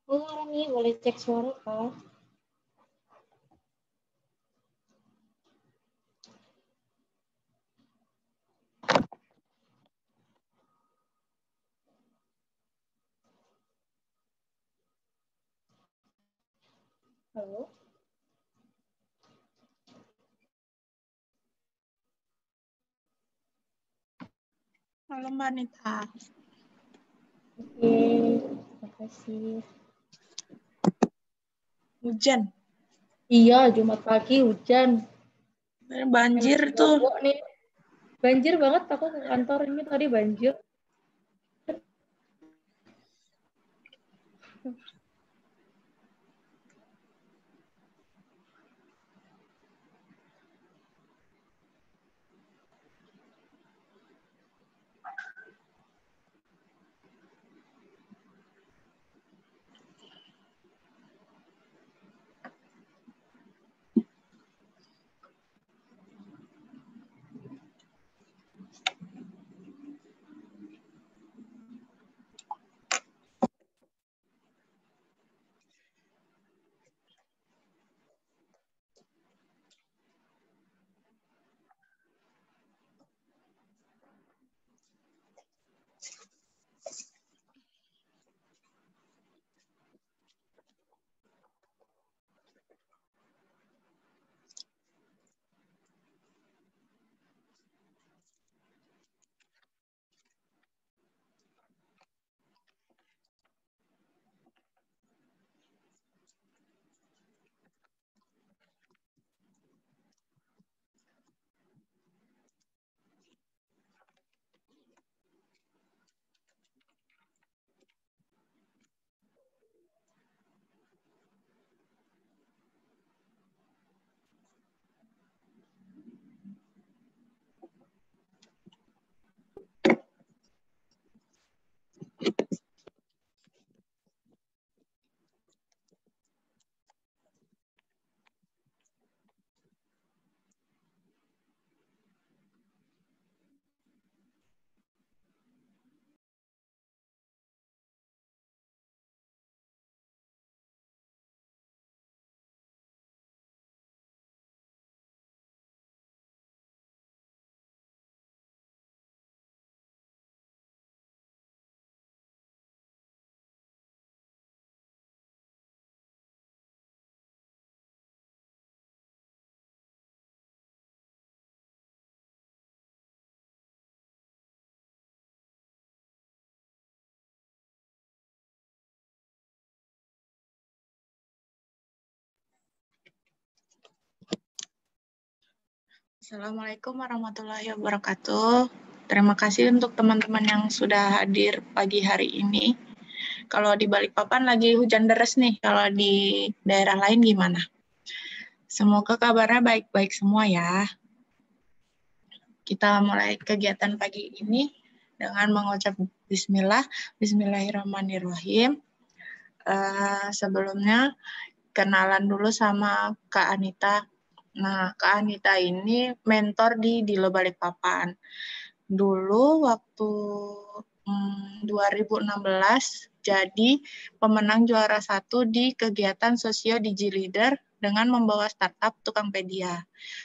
Halo Rani, boleh cek suara Kak? Halo? Halo Mbak Nita. Oke, makasih. Hujan. Iya, Jumat pagi hujan. Banjir Enak tuh. bobo nih. Banjir banget, aku ke kantor ini tadi banjir. Assalamualaikum warahmatullahi wabarakatuh. Terima kasih untuk teman-teman yang sudah hadir pagi hari ini. Kalau di Balikpapan lagi hujan deras nih, kalau di daerah lain gimana? Semoga kabarnya baik-baik semua ya. Kita mulai kegiatan pagi ini dengan mengucap bismillah, bismillahirrahmanirrahim. Sebelumnya kenalan dulu sama Kak Anita. Nah, Kak Anita ini mentor di Dilo Balikpapan. Dulu waktu 2016 jadi pemenang juara 1 di kegiatan Sosio Digi Leader dengan membawa startup Tukangpedia.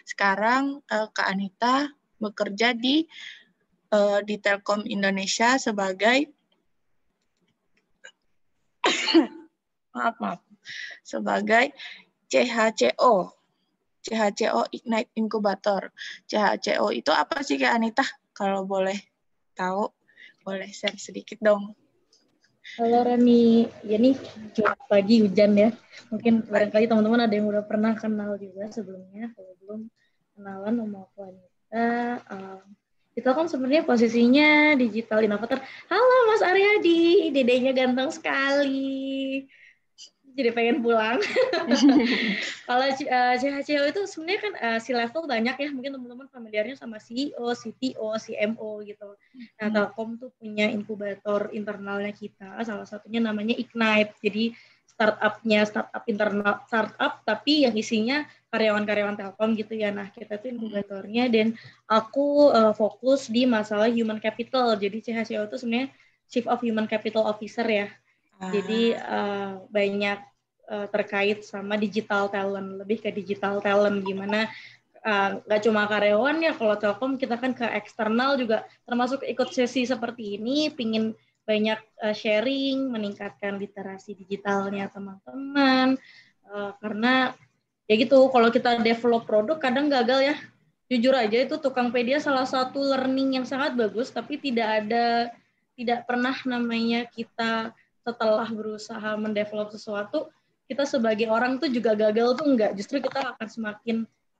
Sekarang Kak Anita bekerja di Telkom Indonesia sebagai sebagai CHCO Ignite Incubator. CHCO itu apa sih Kak Anita? Kalau boleh tahu, boleh share sedikit dong. Halo Rani, ya nih Jumat pagi hujan ya. Mungkin barangkali teman-teman ada yang udah pernah kenal juga sebelumnya. Kalau belum kenalan, nama aku Anita. Kita kan sebenarnya posisinya digital innovator. Halo Mas Aryadi, dedenya ganteng sekali. Jadi pengen pulang. Kalau CHCO itu sebenarnya kan si level banyak ya, mungkin teman-teman familiarnya sama CEO, CTO, CMO gitu. Nah, Telkom tuh punya inkubator internalnya kita, salah satunya namanya Ignite. Jadi startup internal startup tapi yang isinya karyawan-karyawan Telkom gitu ya. Nah, kita tuh inkubatornya dan aku fokus di masalah human capital. Jadi CHCO itu sebenarnya Chief of Human Capital Officer ya. Jadi banyak terkait sama digital talent, lebih ke digital talent gimana nggak cuma karyawan ya, kalau Telkom kita kan ke eksternal juga termasuk ikut sesi seperti ini, pingin banyak sharing, meningkatkan literasi digitalnya teman-teman, karena ya gitu, kalau kita develop produk kadang gagal ya, jujur aja itu Tukangpedia salah satu learning yang sangat bagus, tapi tidak pernah namanya kita setelah berusaha mendevelop sesuatu, kita sebagai orang tuh juga gagal tuh enggak, justru kita akan semakin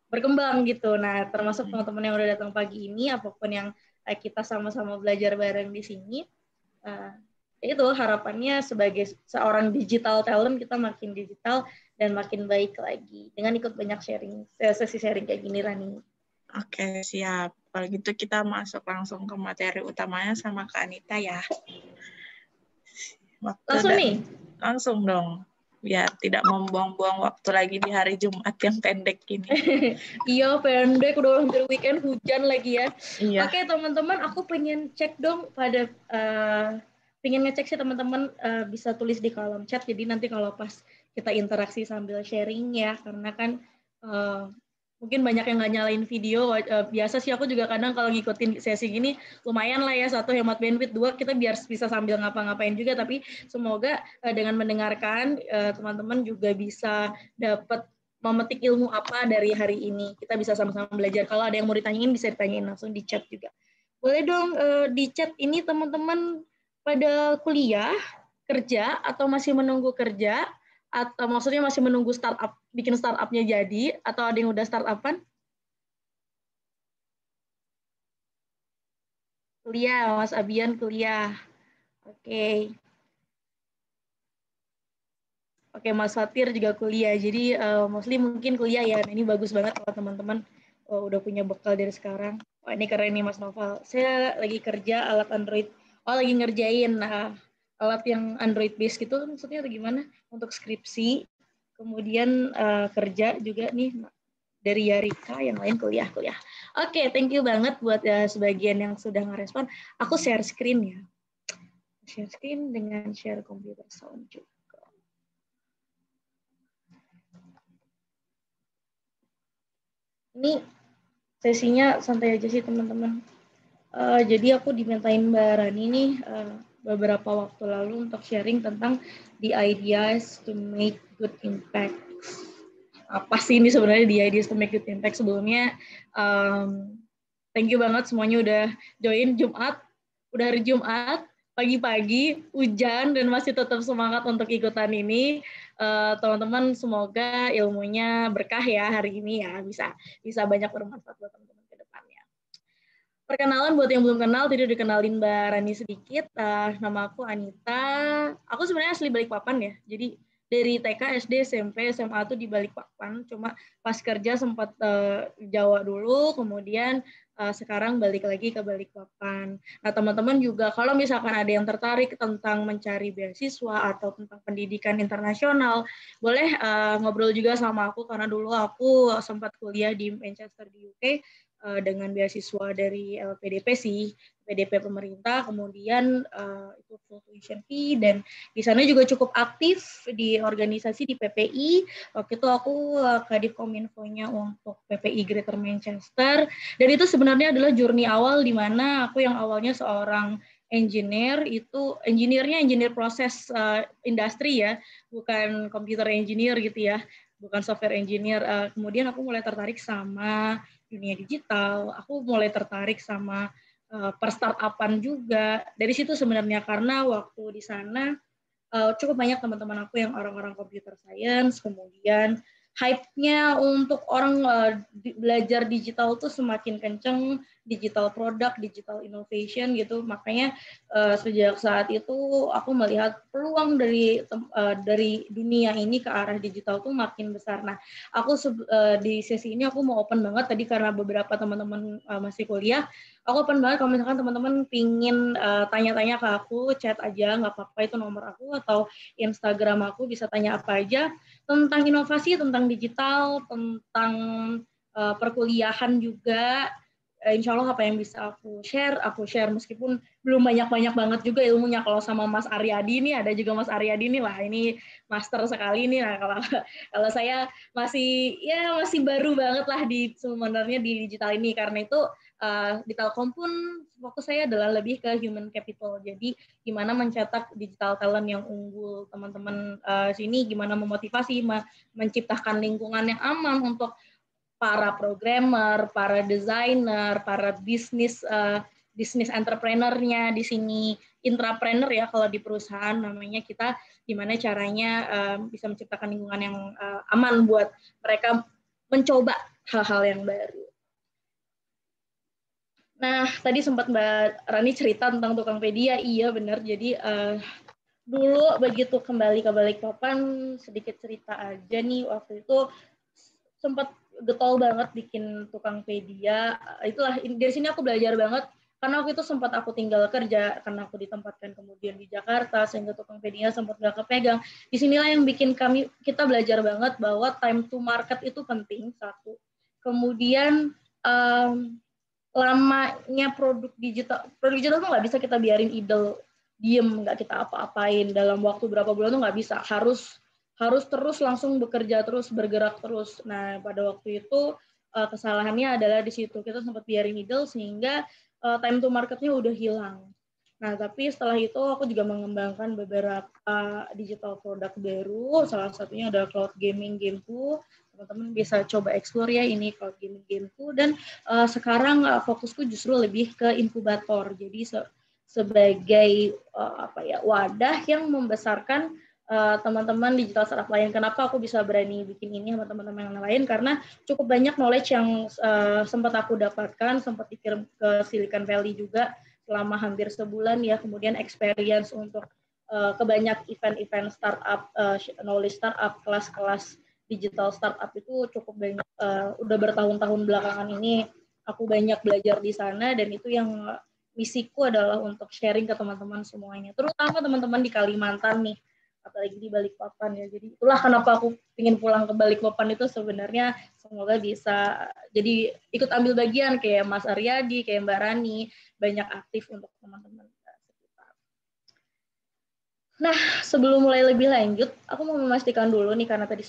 berkembang gitu. Nah, termasuk teman-teman yang udah datang pagi ini, apapun yang kita sama-sama belajar bareng di sini, itu harapannya sebagai seorang digital talent kita makin digital dan makin baik lagi dengan ikut banyak sharing, sesi sharing kayak gini, Rani. Oke, siap. Kalau gitu kita masuk langsung ke materi utamanya sama Kak Anita ya. Langsung nih? Langsung dong. Biar tidak membuang-buang waktu lagi di hari Jumat yang pendek ini. Iya, pendek. Udah hampir weekend, hujan lagi ya. Iya. Oke, teman-teman. Aku pengen cek dong pada... pengen ngecek sih teman-teman bisa tulis di kolom chat. Jadi nanti kalau pas kita interaksi sambil sharing ya. Karena kan... mungkin banyak yang nggak nyalain video. Biasa sih aku juga kadang kalau ngikutin sesi gini lumayan lah ya, satu hemat bandwidth, dua kita biar bisa sambil ngapa-ngapain juga. Tapi semoga dengan mendengarkan teman-teman juga bisa dapat memetik ilmu apa dari hari ini. Kita bisa sama-sama belajar. Kalau ada yang mau ditanyain bisa ditanyain langsung di chat juga. Boleh dong di chat ini teman-teman pada kuliah, kerja, atau masih menunggu kerja, atau maksudnya masih menunggu startup, bikin startupnya jadi, atau ada yang udah startupan? Kuliah, Mas Abian kuliah. Oke. Oke, Mas Fatir juga kuliah. Jadi mostly mungkin kuliah ya. Nah, ini bagus banget kalau teman-teman udah punya bekal dari sekarang. Wah, ini keren nih Mas Noval. Saya lagi kerja alat Android. Oh, lagi ngerjain alat yang Android based gitu maksudnya atau gimana? Untuk skripsi. Kemudian kerja juga nih dari Yarika, yang lain kuliah. Oke, thank you banget buat sebagian yang sudah ngerespon. Aku share screen ya. Share screen dengan share computer sound juga. Ini sesinya santai aja sih teman-teman. Jadi aku dimintain Mbak Rani nih beberapa waktu lalu untuk sharing tentang the ideas to make good impact. Apa sih ini sebenarnya the ideas to make good impact? Sebelumnya, thank you banget semuanya udah join Jumat. Udah hari Jumat, pagi-pagi, hujan, dan masih tetap semangat untuk ikutan ini. Teman-teman semoga ilmunya berkah ya hari ini ya, bisa banyak bermanfaat buat teman-teman ke depannya. Perkenalan buat yang belum kenal, tadi udah dikenalin Mbak Rani sedikit. Nama aku Anita. Aku sebenarnya asli Balikpapan ya. Jadi dari TK, SD, SMP, SMA tuh di Balikpapan. Cuma pas kerja sempat Jawa dulu, kemudian sekarang balik lagi ke Balikpapan. Nah, teman-teman juga kalau misalkan ada yang tertarik tentang mencari beasiswa atau tentang pendidikan internasional, boleh ngobrol juga sama aku karena dulu aku sempat kuliah di Manchester di UK dengan beasiswa dari LPDP sih, PDP pemerintah, kemudian itu full tuition fee, dan di sana juga cukup aktif di organisasi di PPI. Waktu itu aku Kadif Kominfo-nya untuk PPI Greater Manchester, dan itu sebenarnya adalah journey awal di mana aku yang awalnya seorang engineer, itu engineer proses industri ya, bukan computer engineer gitu ya, bukan software engineer. Kemudian aku mulai tertarik sama dunia digital, aku mulai tertarik sama per-startupan juga. Dari situ sebenarnya karena waktu di sana cukup banyak teman-teman aku yang orang-orang computer science, kemudian hype-nya untuk orang belajar digital tuh semakin kenceng, digital product, digital innovation gitu. Makanya sejak saat itu aku melihat peluang dari dunia ini ke arah digital tuh makin besar. Nah, aku di sesi ini aku mau open banget tadi karena beberapa teman-teman masih kuliah. Aku open banget kalau misalkan teman-teman pingin tanya-tanya ke aku, chat aja, nggak apa-apa, itu nomor aku atau Instagram aku, bisa tanya apa aja tentang inovasi, tentang digital, tentang perkuliahan juga. insya Allah apa yang bisa aku share meskipun belum banyak banget juga ilmunya. Kalau sama Mas Aryadi nih, ada juga Mas Aryadi nih, lah ini master sekali nih. Nah kalau saya masih baru banget lah sebenarnya di digital ini, karena itu di Telkom pun fokus saya adalah lebih ke human capital. Jadi gimana mencetak digital talent yang unggul, teman-teman sini gimana memotivasi, menciptakan lingkungan yang aman untuk para programmer, para desainer, para bisnis entrepreneur-nya di sini, intrapreneur ya kalau di perusahaan namanya, kita gimana caranya bisa menciptakan lingkungan yang aman buat mereka mencoba hal-hal yang baru. Nah, tadi sempat Mbak Rani cerita tentang Tukangpedia, iya benar. Jadi dulu begitu kembali ke Balikpapan, sedikit cerita aja nih, waktu itu sempat getol banget bikin Tukangpedia. Itulah dari sini aku belajar banget, karena waktu itu sempat aku tinggal kerja karena aku ditempatkan kemudian di Jakarta, sehingga Tukangpedia sempat gak kepegang. Disinilah yang bikin kita belajar banget bahwa time to market itu penting, satu. Kemudian lamanya produk digital tuh nggak bisa kita biarin idle, diem nggak kita apa-apain dalam waktu berapa bulan tuh nggak bisa, harus terus langsung bekerja terus, bergerak terus. Nah, pada waktu itu kesalahannya adalah di situ, kita sempat biarin idle sehingga time to marketnya udah hilang. Nah, tapi setelah itu aku juga mengembangkan beberapa digital produk baru, salah satunya adalah cloud gaming Gameku. Teman-teman bisa coba explore ya ini cloud gaming Gameku, dan sekarang fokusku justru lebih ke inkubator. Jadi sebagai wadah yang membesarkan teman-teman digital startup lain. Kenapa aku bisa berani bikin ini sama teman-teman yang lain? Karena cukup banyak knowledge yang sempat aku dapatkan, sempat dikirim ke Silicon Valley juga selama hampir sebulan ya. Kemudian experience untuk ke banyak event-event startup, knowledge startup, kelas-kelas digital startup itu cukup banyak. Udah bertahun-tahun belakangan ini aku banyak belajar di sana, dan itu yang misiku adalah untuk sharing ke teman-teman semuanya, terutama teman-teman di Kalimantan nih, apalagi di Balikpapan ya. Jadi itulah kenapa aku ingin pulang ke Balikpapan itu sebenarnya, semoga bisa jadi ikut ambil bagian kayak Mas Aryadi, kayak Mbak Rani, banyak aktif untuk teman-teman sekitar. Nah, sebelum mulai lebih lanjut, aku mau memastikan dulu nih, karena tadi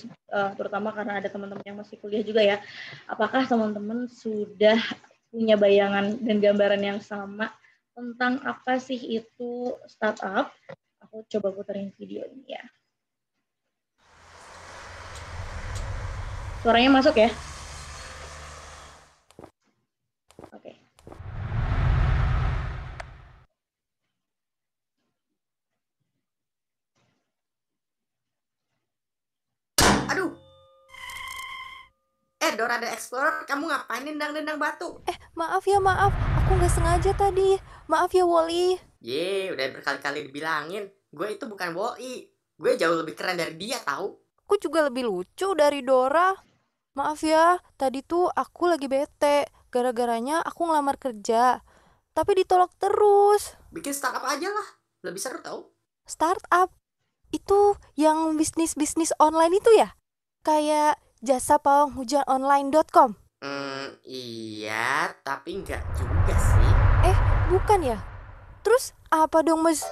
terutama karena ada teman-teman yang masih kuliah juga ya, apakah teman-teman sudah punya bayangan dan gambaran yang sama tentang apa sih itu startup? Aku coba puterin video ini ya. Suaranya masuk ya? Oke. Aduh. Dora the Explorer, kamu ngapain nendang-nendang batu? Maaf ya, maaf. Aku nggak sengaja tadi. Maaf ya, Woli. Udah berkali-kali dibilangin. Gue itu bukan Woli. Gue jauh lebih keren dari dia, tahu? Aku juga lebih lucu dari Dora. Maaf ya, tadi tuh aku lagi bete. Gara-garanya aku ngelamar kerja. Tapi ditolak terus. Bikin startup aja lah. Lebih seru tahu? Startup? Itu yang bisnis-bisnis online itu ya? Kayak jasapawanghujanonline.com? Iya, tapi nggak juga sih. Bukan ya? Terus apa dong, Mas?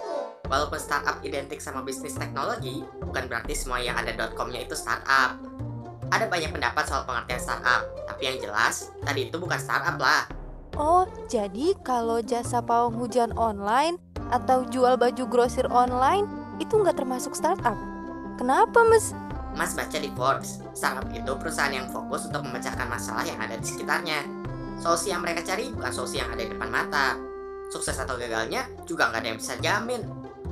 Walaupun startup identik sama bisnis teknologi, bukan berarti semua yang ada .com-nya itu startup. Ada banyak pendapat soal pengertian startup, tapi yang jelas, tadi itu bukan startup lah. Oh, jadi kalau jasa pawang hujan online atau jual baju grosir online itu nggak termasuk startup? Kenapa, Mas? Mas baca di Forbes, startup itu perusahaan yang fokus untuk memecahkan masalah yang ada di sekitarnya. Solusi yang mereka cari bukan solusi yang ada di depan mata. Sukses atau gagalnya juga nggak ada yang bisa jamin.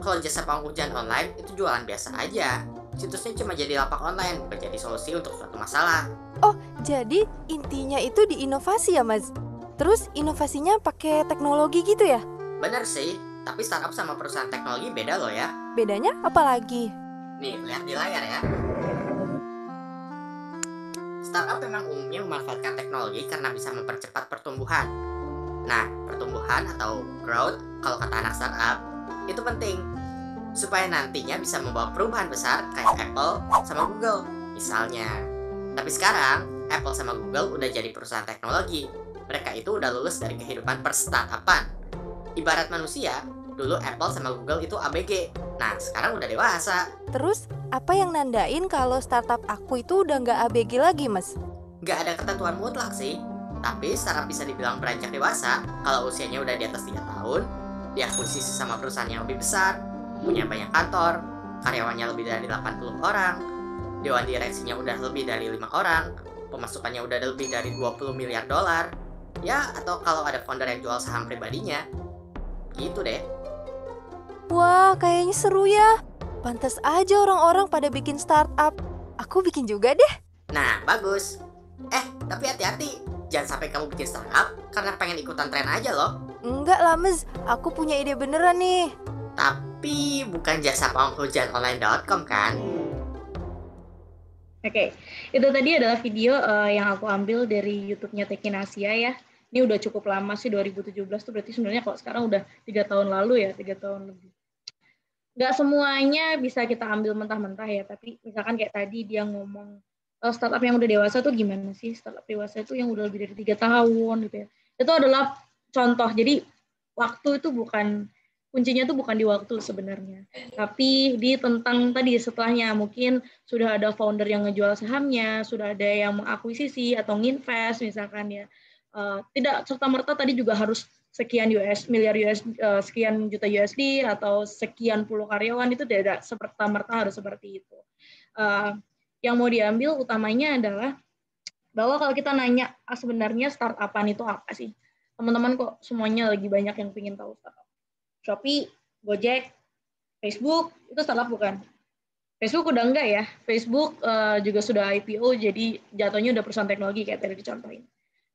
Kalau jasa pawang hujan online itu jualan biasa aja. Situsnya cuma jadi lapak online, bukan jadi solusi untuk suatu masalah. Oh, jadi intinya itu di inovasi ya, Mas? Terus inovasinya pakai teknologi gitu ya? Bener sih, tapi startup sama perusahaan teknologi beda loh ya. Bedanya apa lagi? Nih, lihat di layar ya. Startup memang umumnya memanfaatkan teknologi karena bisa mempercepat pertumbuhan. Nah, pertumbuhan atau growth, kalau kata anak startup, itu penting supaya nantinya bisa membawa perubahan besar kayak Apple sama Google misalnya. Tapi sekarang Apple sama Google udah jadi perusahaan teknologi, Mereka itu udah lulus dari kehidupan per-startupan. Ibarat manusia, dulu Apple sama Google itu ABG. Nah, sekarang udah dewasa. Terus, apa yang nandain kalau startup aku itu udah nggak ABG lagi, Mas? Nggak ada ketentuan mutlak sih, tapi startup bisa dibilang beranjak dewasa kalau usianya udah di atas 3 tahun, diakuisisi sama perusahaan yang lebih besar, punya banyak kantor, karyawannya lebih dari 80 orang, dewan direksinya udah lebih dari 5 orang, pemasukannya udah lebih dari 20 miliar dolar, ya atau kalau ada founder yang jual saham pribadinya. Gitu deh. Wah, kayaknya seru ya. Pantas aja orang-orang pada bikin startup. Aku bikin juga deh. Nah, bagus. Tapi hati-hati, jangan sampai kamu bikin startup karena pengen ikutan tren aja loh. Enggak lah, Mas. Aku punya ide beneran nih. Tapi bukan jasa pawang hujan online.com kan? Oke, itu tadi adalah video yang aku ambil dari YouTube-nya Tekin Asia ya. Ini udah cukup lama sih, 2017 tuh berarti sebenarnya kalau sekarang udah 3 tahun lalu ya, 3 tahun lebih. Nggak semuanya bisa kita ambil mentah-mentah ya, tapi misalkan kayak tadi dia ngomong startup yang udah dewasa tuh gimana sih? Startup dewasa itu yang udah lebih dari 3 tahun gitu ya. Itu adalah contoh. Jadi waktu itu kuncinya tuh bukan di waktu sebenarnya, tapi di tentang tadi setelahnya. Mungkin sudah ada founder yang ngejual sahamnya, sudah ada yang mengakuisisi atau nginvest misalkan ya. Tidak serta-merta tadi juga harus sekian miliar sekian juta USD atau sekian puluh karyawan, itu tidak serta-merta harus seperti itu. Yang mau diambil utamanya adalah bahwa kalau kita nanya sebenarnya startup-an itu apa sih? Teman-teman kok semuanya lagi banyak yang ingin tahu startup. Shopee, Gojek, Facebook, itu startup bukan? Facebook udah enggak ya. Facebook juga sudah IPO, jadi jatuhnya udah perusahaan teknologi kayak tadi dicontohin.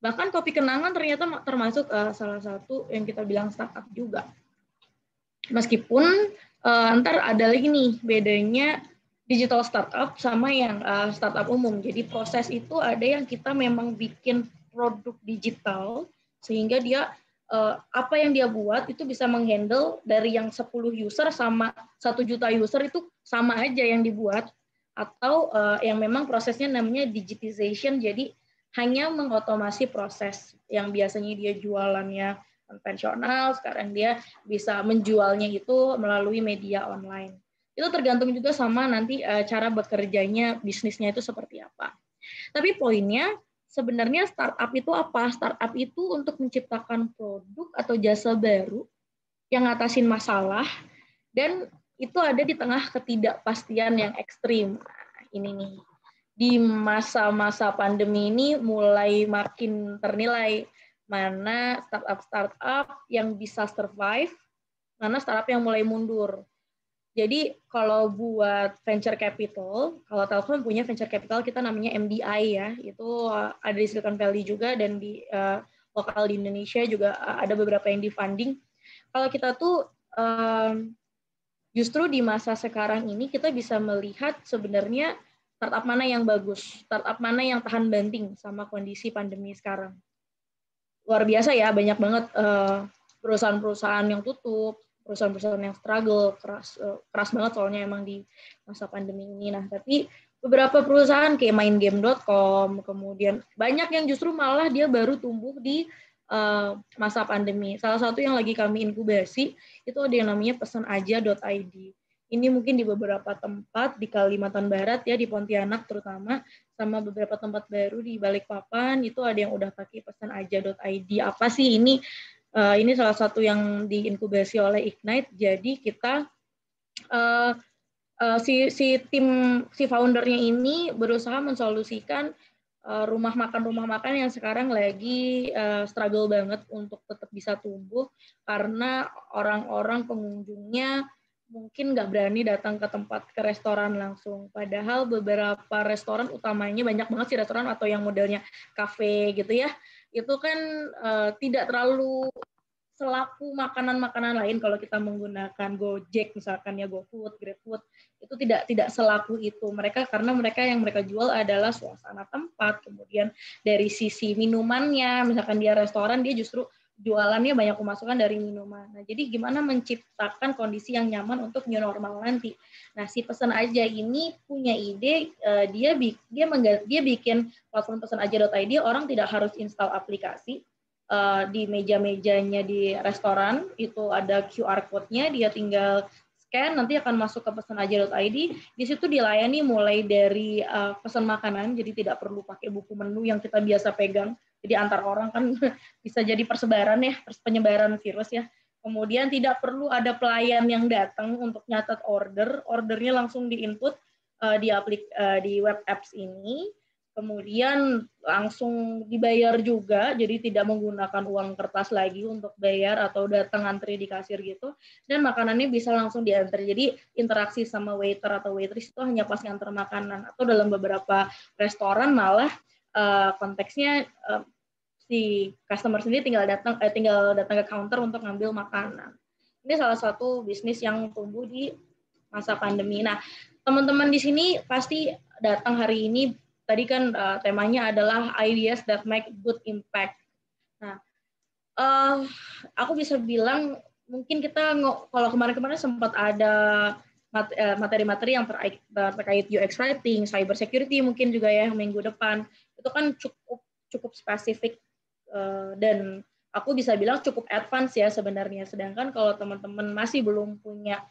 Bahkan Kopi Kenangan ternyata termasuk salah satu yang kita bilang startup juga. Meskipun ntar ada lagi nih bedanya digital startup sama yang startup umum. Jadi proses itu ada yang kita memang bikin produk digital sehingga dia apa yang dia buat itu bisa menghandle dari yang 10 user sama 1 juta user itu sama aja yang dibuat, atau yang memang prosesnya namanya digitization, jadi hanya mengotomasi proses yang biasanya dia jualannya konvensional, sekarang dia bisa menjualnya itu melalui media online. Itu tergantung juga sama nanti cara bekerjanya bisnisnya itu seperti apa. Tapi poinnya sebenarnya startup itu apa? Startup itu untuk menciptakan produk atau jasa baru yang ngatasin masalah, dan itu ada di tengah ketidakpastian yang ekstrim. Nah, ini nih. Di masa-masa pandemi ini mulai makin ternilai mana startup yang bisa survive, mana startup yang mulai mundur. Jadi kalau buat venture capital, kalau Telkom punya venture capital kita namanya MDI ya, itu ada di Silicon Valley juga dan di lokal di Indonesia juga ada beberapa yang di funding. Kalau kita tuh justru di masa sekarang ini kita bisa melihat sebenarnya startup mana yang bagus, startup mana yang tahan banting sama kondisi pandemi sekarang. Luar biasa ya, banyak banget perusahaan-perusahaan yang tutup, perusahaan-perusahaan yang struggle, keras banget soalnya emang di masa pandemi ini. Nah, tapi beberapa perusahaan kayak mindgame.com, kemudian banyak yang justru malah dia baru tumbuh di masa pandemi. Salah satu yang lagi kami inkubasi, itu ada yang namanya pesenaja.id. Ini mungkin di beberapa tempat di Kalimantan Barat ya, di Pontianak terutama, sama beberapa tempat baru di Balikpapan, itu ada yang udah pakai pesenaja.id. Apa sih ini? Ini salah satu yang diinkubasi oleh Ignite. Jadi kita si foundernya ini berusaha mensolusikan rumah makan yang sekarang lagi struggle banget untuk tetap bisa tumbuh karena orang-orang pengunjungnya mungkin nggak berani datang ke restoran langsung. Padahal beberapa restoran utamanya, banyak banget sih restoran atau yang modelnya kafe gitu ya, itu kan tidak terlalu selaku makanan-makanan lain. Kalau kita menggunakan Gojek misalkan ya, GoFood, GrabFood, itu tidak selaku itu. Karena mereka yang mereka jual adalah suasana tempat, kemudian dari sisi minumannya, misalkan dia restoran, dia justru jualannya banyak pemasukan dari minuman. Nah, jadi gimana menciptakan kondisi yang nyaman untuk new normal nanti. Nah, si Pesan Aja ini punya ide, dia bikin platform pesenaja.id, orang tidak harus install aplikasi, di meja-mejanya di restoran itu ada QR code-nya, dia tinggal scan, nanti akan masuk ke pesenaja.id. Di situ dilayani mulai dari pesan makanan, jadi tidak perlu pakai buku menu yang kita biasa pegang. Jadi antar orang kan bisa jadi persebaran ya, penyebaran virus ya. Kemudian tidak perlu ada pelayan yang datang untuk nyatat ordernya langsung diinput di web apps ini. Kemudian langsung dibayar juga, jadi tidak menggunakan uang kertas lagi untuk bayar atau datang antri di kasir gitu. Dan makanannya bisa langsung diantar. Jadi interaksi sama waiter atau waitress itu hanya pas nganter makanan. Atau dalam beberapa restoran malah konteksnya si customer sendiri tinggal datang ke counter untuk ngambil makanan. Ini salah satu bisnis yang tumbuh di masa pandemi. Nah, teman-teman di sini pasti datang hari ini. Tadi kan temanya adalah ideas that make good impact. Nah, aku bisa bilang mungkin kita kalau kemarin-kemarin sempat ada materi-materi yang terkait UX writing, cyber security mungkin juga ya minggu depan. Itu kan cukup spesifik dan aku bisa bilang cukup advance ya sebenarnya. Sedangkan kalau teman-teman masih belum punya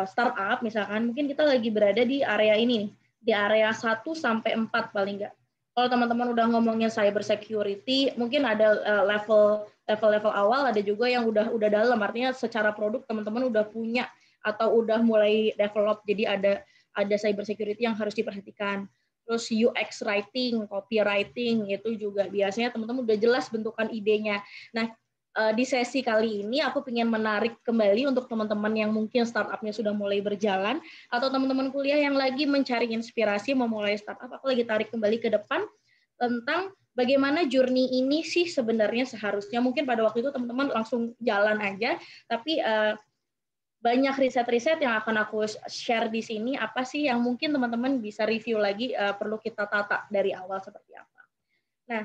startup misalkan, mungkin kita lagi berada di area ini nih, di area 1 sampai 4 paling nggak. Kalau teman-teman udah ngomongin cyber security, mungkin ada level awal, ada juga yang udah dalam, artinya secara produk teman-teman udah punya atau udah mulai develop, jadi ada cyber security yang harus diperhatikan. Terus UX writing, copywriting itu juga biasanya teman-teman udah jelas bentukan idenya. Nah, di sesi kali ini aku ingin menarik kembali untuk teman-teman yang mungkin startupnya sudah mulai berjalan atau teman-teman kuliah yang lagi mencari inspirasi memulai startup, aku lagi tarik kembali ke depan tentang bagaimana journey ini sih sebenarnya seharusnya. Mungkin pada waktu itu teman-teman langsung jalan aja, tapi banyak riset-riset yang akan aku share di sini, apa sih yang mungkin teman-teman bisa review lagi, perlu kita tata dari awal seperti apa. Nah,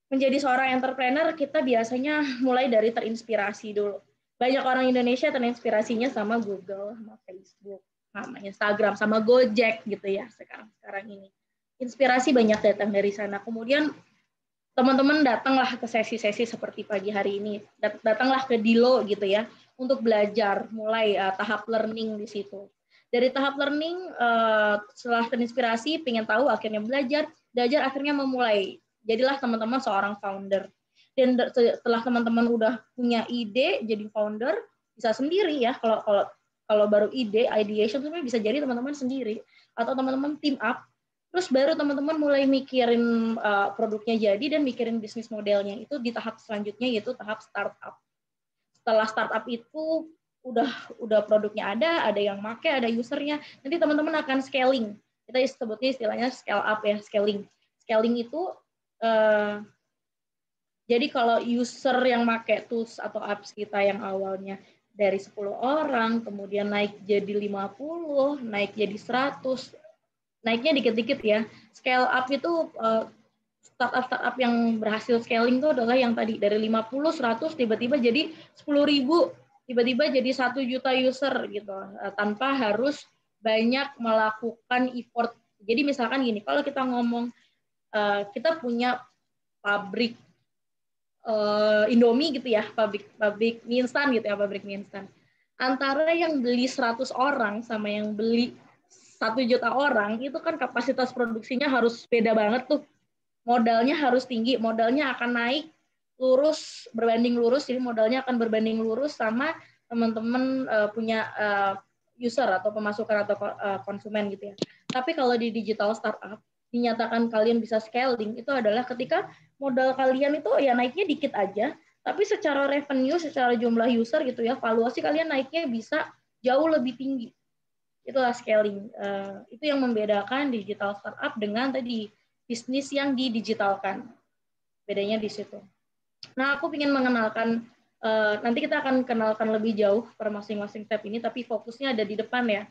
menjadi seorang entrepreneur, kita biasanya mulai dari terinspirasi dulu. Banyak orang Indonesia terinspirasinya sama Google, sama Facebook, sama Instagram, sama Gojek gitu ya sekarang ini. Inspirasi banyak datang dari sana. Kemudian teman-teman datanglah ke sesi-sesi seperti pagi hari ini. Datanglah ke Dilo gitu ya, untuk belajar, mulai tahap learning di situ. Dari tahap learning, setelah terinspirasi, pengen tahu, akhirnya belajar akhirnya memulai. Jadilah teman-teman seorang founder. Dan setelah teman-teman udah punya ide, jadi founder, bisa sendiri ya. Kalau baru ide, ideation sebenarnya bisa jadi teman-teman sendiri. Atau teman-teman team up, terus baru teman-teman mulai mikirin produknya jadi dan mikirin bisnis modelnya. Itu di tahap selanjutnya, yaitu tahap startup. Setelah startup itu udah produknya ada yang make, ada usernya. Nanti teman-teman akan scaling. Kita sebutnya istilahnya scale up ya, scaling. Scaling itu jadi kalau user yang make tools atau apps kita yang awalnya dari 10 orang, kemudian naik jadi 50, naik jadi 100, naiknya dikit-dikit ya. Scale up itu startup yang berhasil scaling itu adalah yang tadi dari 50, 100 tiba-tiba jadi 10.000, tiba-tiba jadi 1 juta user gitu, tanpa harus banyak melakukan effort. Jadi misalkan gini, kalau kita ngomong kita punya pabrik Indomie gitu ya, pabrik mie instan gitu ya, pabrik mie instan. Antara yang beli 100 orang sama yang beli 1 juta orang, itu kan kapasitas produksinya harus beda banget tuh. Modalnya harus tinggi, modalnya akan naik lurus, berbanding lurus, jadi modalnya akan berbanding lurus sama teman-teman punya user atau pemasukan atau konsumen gitu ya. Tapi kalau di digital startup, dinyatakan kalian bisa scaling, itu adalah ketika modal kalian itu ya naiknya dikit aja, tapi secara revenue, secara jumlah user gitu ya, valuasi kalian naiknya bisa jauh lebih tinggi. Itulah scaling. Itu yang membedakan digital startup dengan tadi bisnis yang didigitalkan. Bedanya di situ. Nah, aku ingin mengenalkan, nanti kita akan kenalkan lebih jauh per masing-masing step ini, tapi fokusnya ada di depan ya.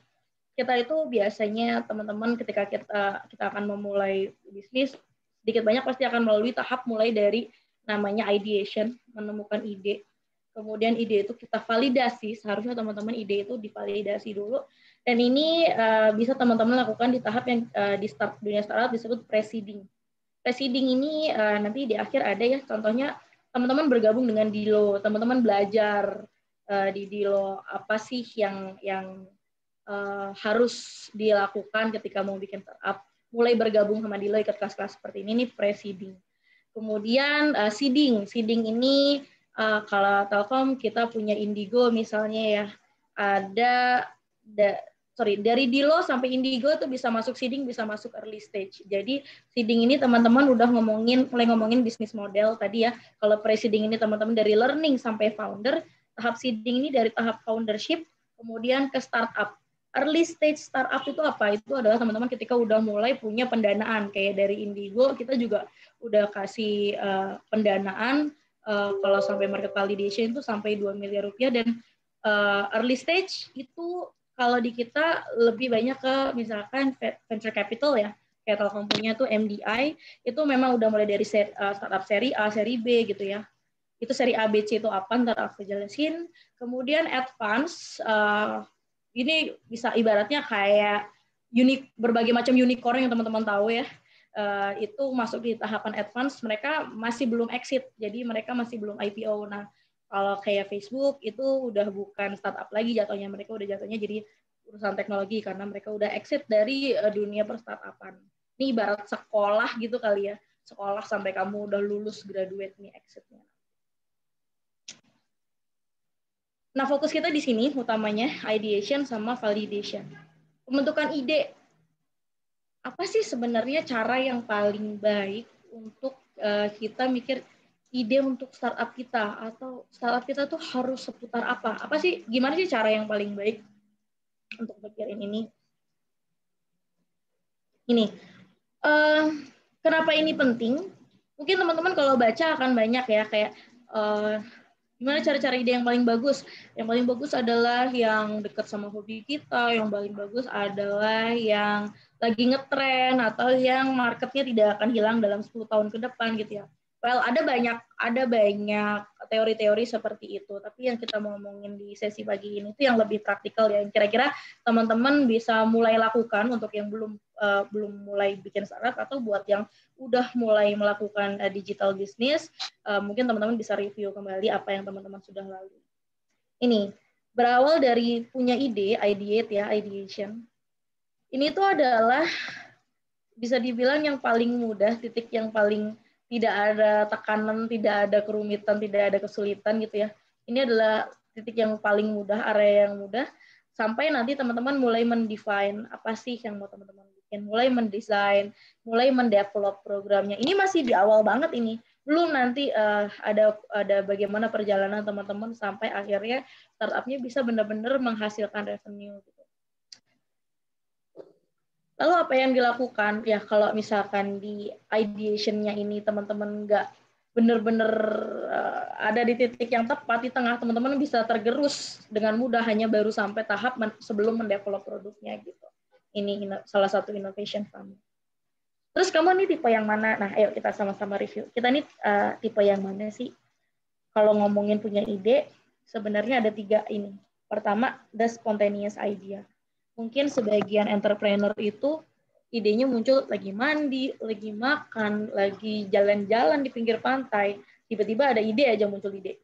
Kita itu biasanya teman-teman ketika kita akan memulai bisnis, sedikit banyak pasti akan melalui tahap mulai dari namanya ideation, menemukan ide. Kemudian ide itu kita validasi, seharusnya teman-teman ide itu divalidasi dulu. Dan ini bisa teman-teman lakukan di tahap yang di dunia startup disebut pre-seeding. Pre-seeding ini nanti di akhir ada ya, contohnya teman-teman bergabung dengan Dilo, teman-teman belajar di Dilo apa sih yang harus dilakukan ketika mau bikin startup. Mulai bergabung sama Dilo, ikut kelas-kelas seperti ini, pre-seeding. Kemudian seeding ini kalau Telkom kita punya Indigo misalnya ya, dari Dilo sampai Indigo tuh bisa masuk seeding, bisa masuk early stage. Jadi seeding ini teman-teman udah mulai ngomongin bisnis model tadi ya. Kalau pre-seeding ini teman-teman dari learning sampai founder, tahap seeding ini dari tahap foundership, kemudian ke startup. Early stage startup itu apa? Itu adalah teman-teman ketika udah mulai punya pendanaan. Kayak dari Indigo kita juga udah kasih pendanaan kalau sampai market validation itu sampai 2 miliar rupiah, dan early stage itu kalau di kita lebih banyak ke misalkan venture capital ya, kayak Telkom punya tuh MDI, itu memang udah mulai dari startup seri A, seri B gitu ya. Itu seri A, B, C itu apa, ntar aku jelasin. Kemudian advance, ini bisa ibaratnya kayak berbagai macam unicorn yang teman-teman tahu ya. Itu masuk di tahapan advance, mereka masih belum exit, jadi mereka masih belum IPO. Nah, kalau kayak Facebook itu udah bukan startup lagi jatuhnya, mereka udah jatuhnya jadi perusahaan teknologi karena mereka udah exit dari dunia perstartupan. Ini ibarat sekolah gitu kali ya, sekolah sampai kamu udah lulus graduate nih exitnya. Nah, fokus kita di sini utamanya ideation sama validation. Pembentukan ide. Apa sih sebenarnya cara yang paling baik untuk kita mikir ide untuk startup kita, atau startup kita tuh harus seputar apa? Apa sih, gimana sih cara yang paling baik untuk mikirin ini? Ini, kenapa ini penting? Mungkin teman-teman kalau baca akan banyak ya, kayak gimana cara-cara ide yang paling bagus? Yang paling bagus adalah yang dekat sama hobi kita, yang paling bagus adalah yang lagi ngetren, atau yang marketnya tidak akan hilang dalam 10 tahun ke depan gitu ya. Well, ada banyak teori-teori seperti itu, tapi yang kita mau ngomongin di sesi pagi ini itu yang lebih praktikal ya, yang kira-kira teman-teman bisa mulai lakukan untuk yang belum mulai bikin startup, atau buat yang udah mulai melakukan digital business, mungkin teman-teman bisa review kembali apa yang teman-teman sudah lalui. Ini berawal dari punya ide, ideation. Ini tuh adalah bisa dibilang yang paling mudah, titik yang paling tidak ada tekanan, tidak ada kerumitan, tidak ada kesulitan gitu ya. Ini adalah titik yang paling mudah, area yang mudah, sampai nanti teman-teman mulai mendefine apa sih yang mau teman-teman bikin, mulai mendesain, mulai mendevelop programnya. Ini masih di awal banget ini. Belum nanti ada bagaimana perjalanan teman-teman sampai akhirnya startupnya bisa benar-benar menghasilkan revenue gitu. Lalu apa yang dilakukan? Ya kalau misalkan di ideation-nya ini teman-teman nggak benar-benar ada di titik yang tepat, di tengah teman-teman bisa tergerus dengan mudah hanya baru sampai tahap sebelum mendevelop produknya gitu. Ini salah satu innovation fund. Terus kamu nih tipe yang mana? Nah, ayo kita sama-sama review. Kita nih tipe yang mana sih? Kalau ngomongin punya ide, sebenarnya ada 3 ini. Pertama, the spontaneous idea. Mungkin sebagian entrepreneur itu idenya muncul lagi mandi, lagi makan, lagi jalan-jalan di pinggir pantai, tiba-tiba ada ide aja muncul ide.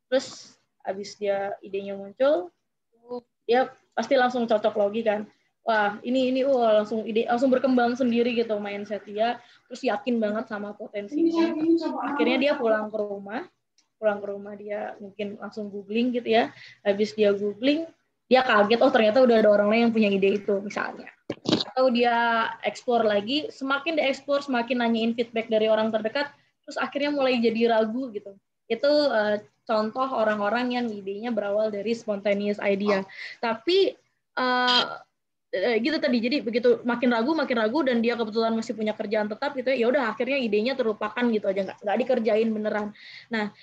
Terus habis dia idenya muncul, dia pasti langsung cocok logi kan. Wah, ini langsung berkembang sendiri gitu mindset dia, terus yakin banget sama potensinya. Akhirnya dia pulang ke rumah dia mungkin langsung googling gitu ya. Habis dia googling, dia kaget, oh ternyata udah ada orang lain yang punya ide itu misalnya. Atau dia explore lagi, semakin dia explore, semakin nanyain feedback dari orang terdekat, terus akhirnya mulai jadi ragu gitu. Itu contoh orang-orang yang idenya berawal dari spontaneous idea. Tapi gitu tadi, jadi begitu makin ragu dan dia kebetulan masih punya kerjaan tetap gitu ya udah akhirnya idenya terlupakan gitu aja, nggak dikerjain beneran. Nah,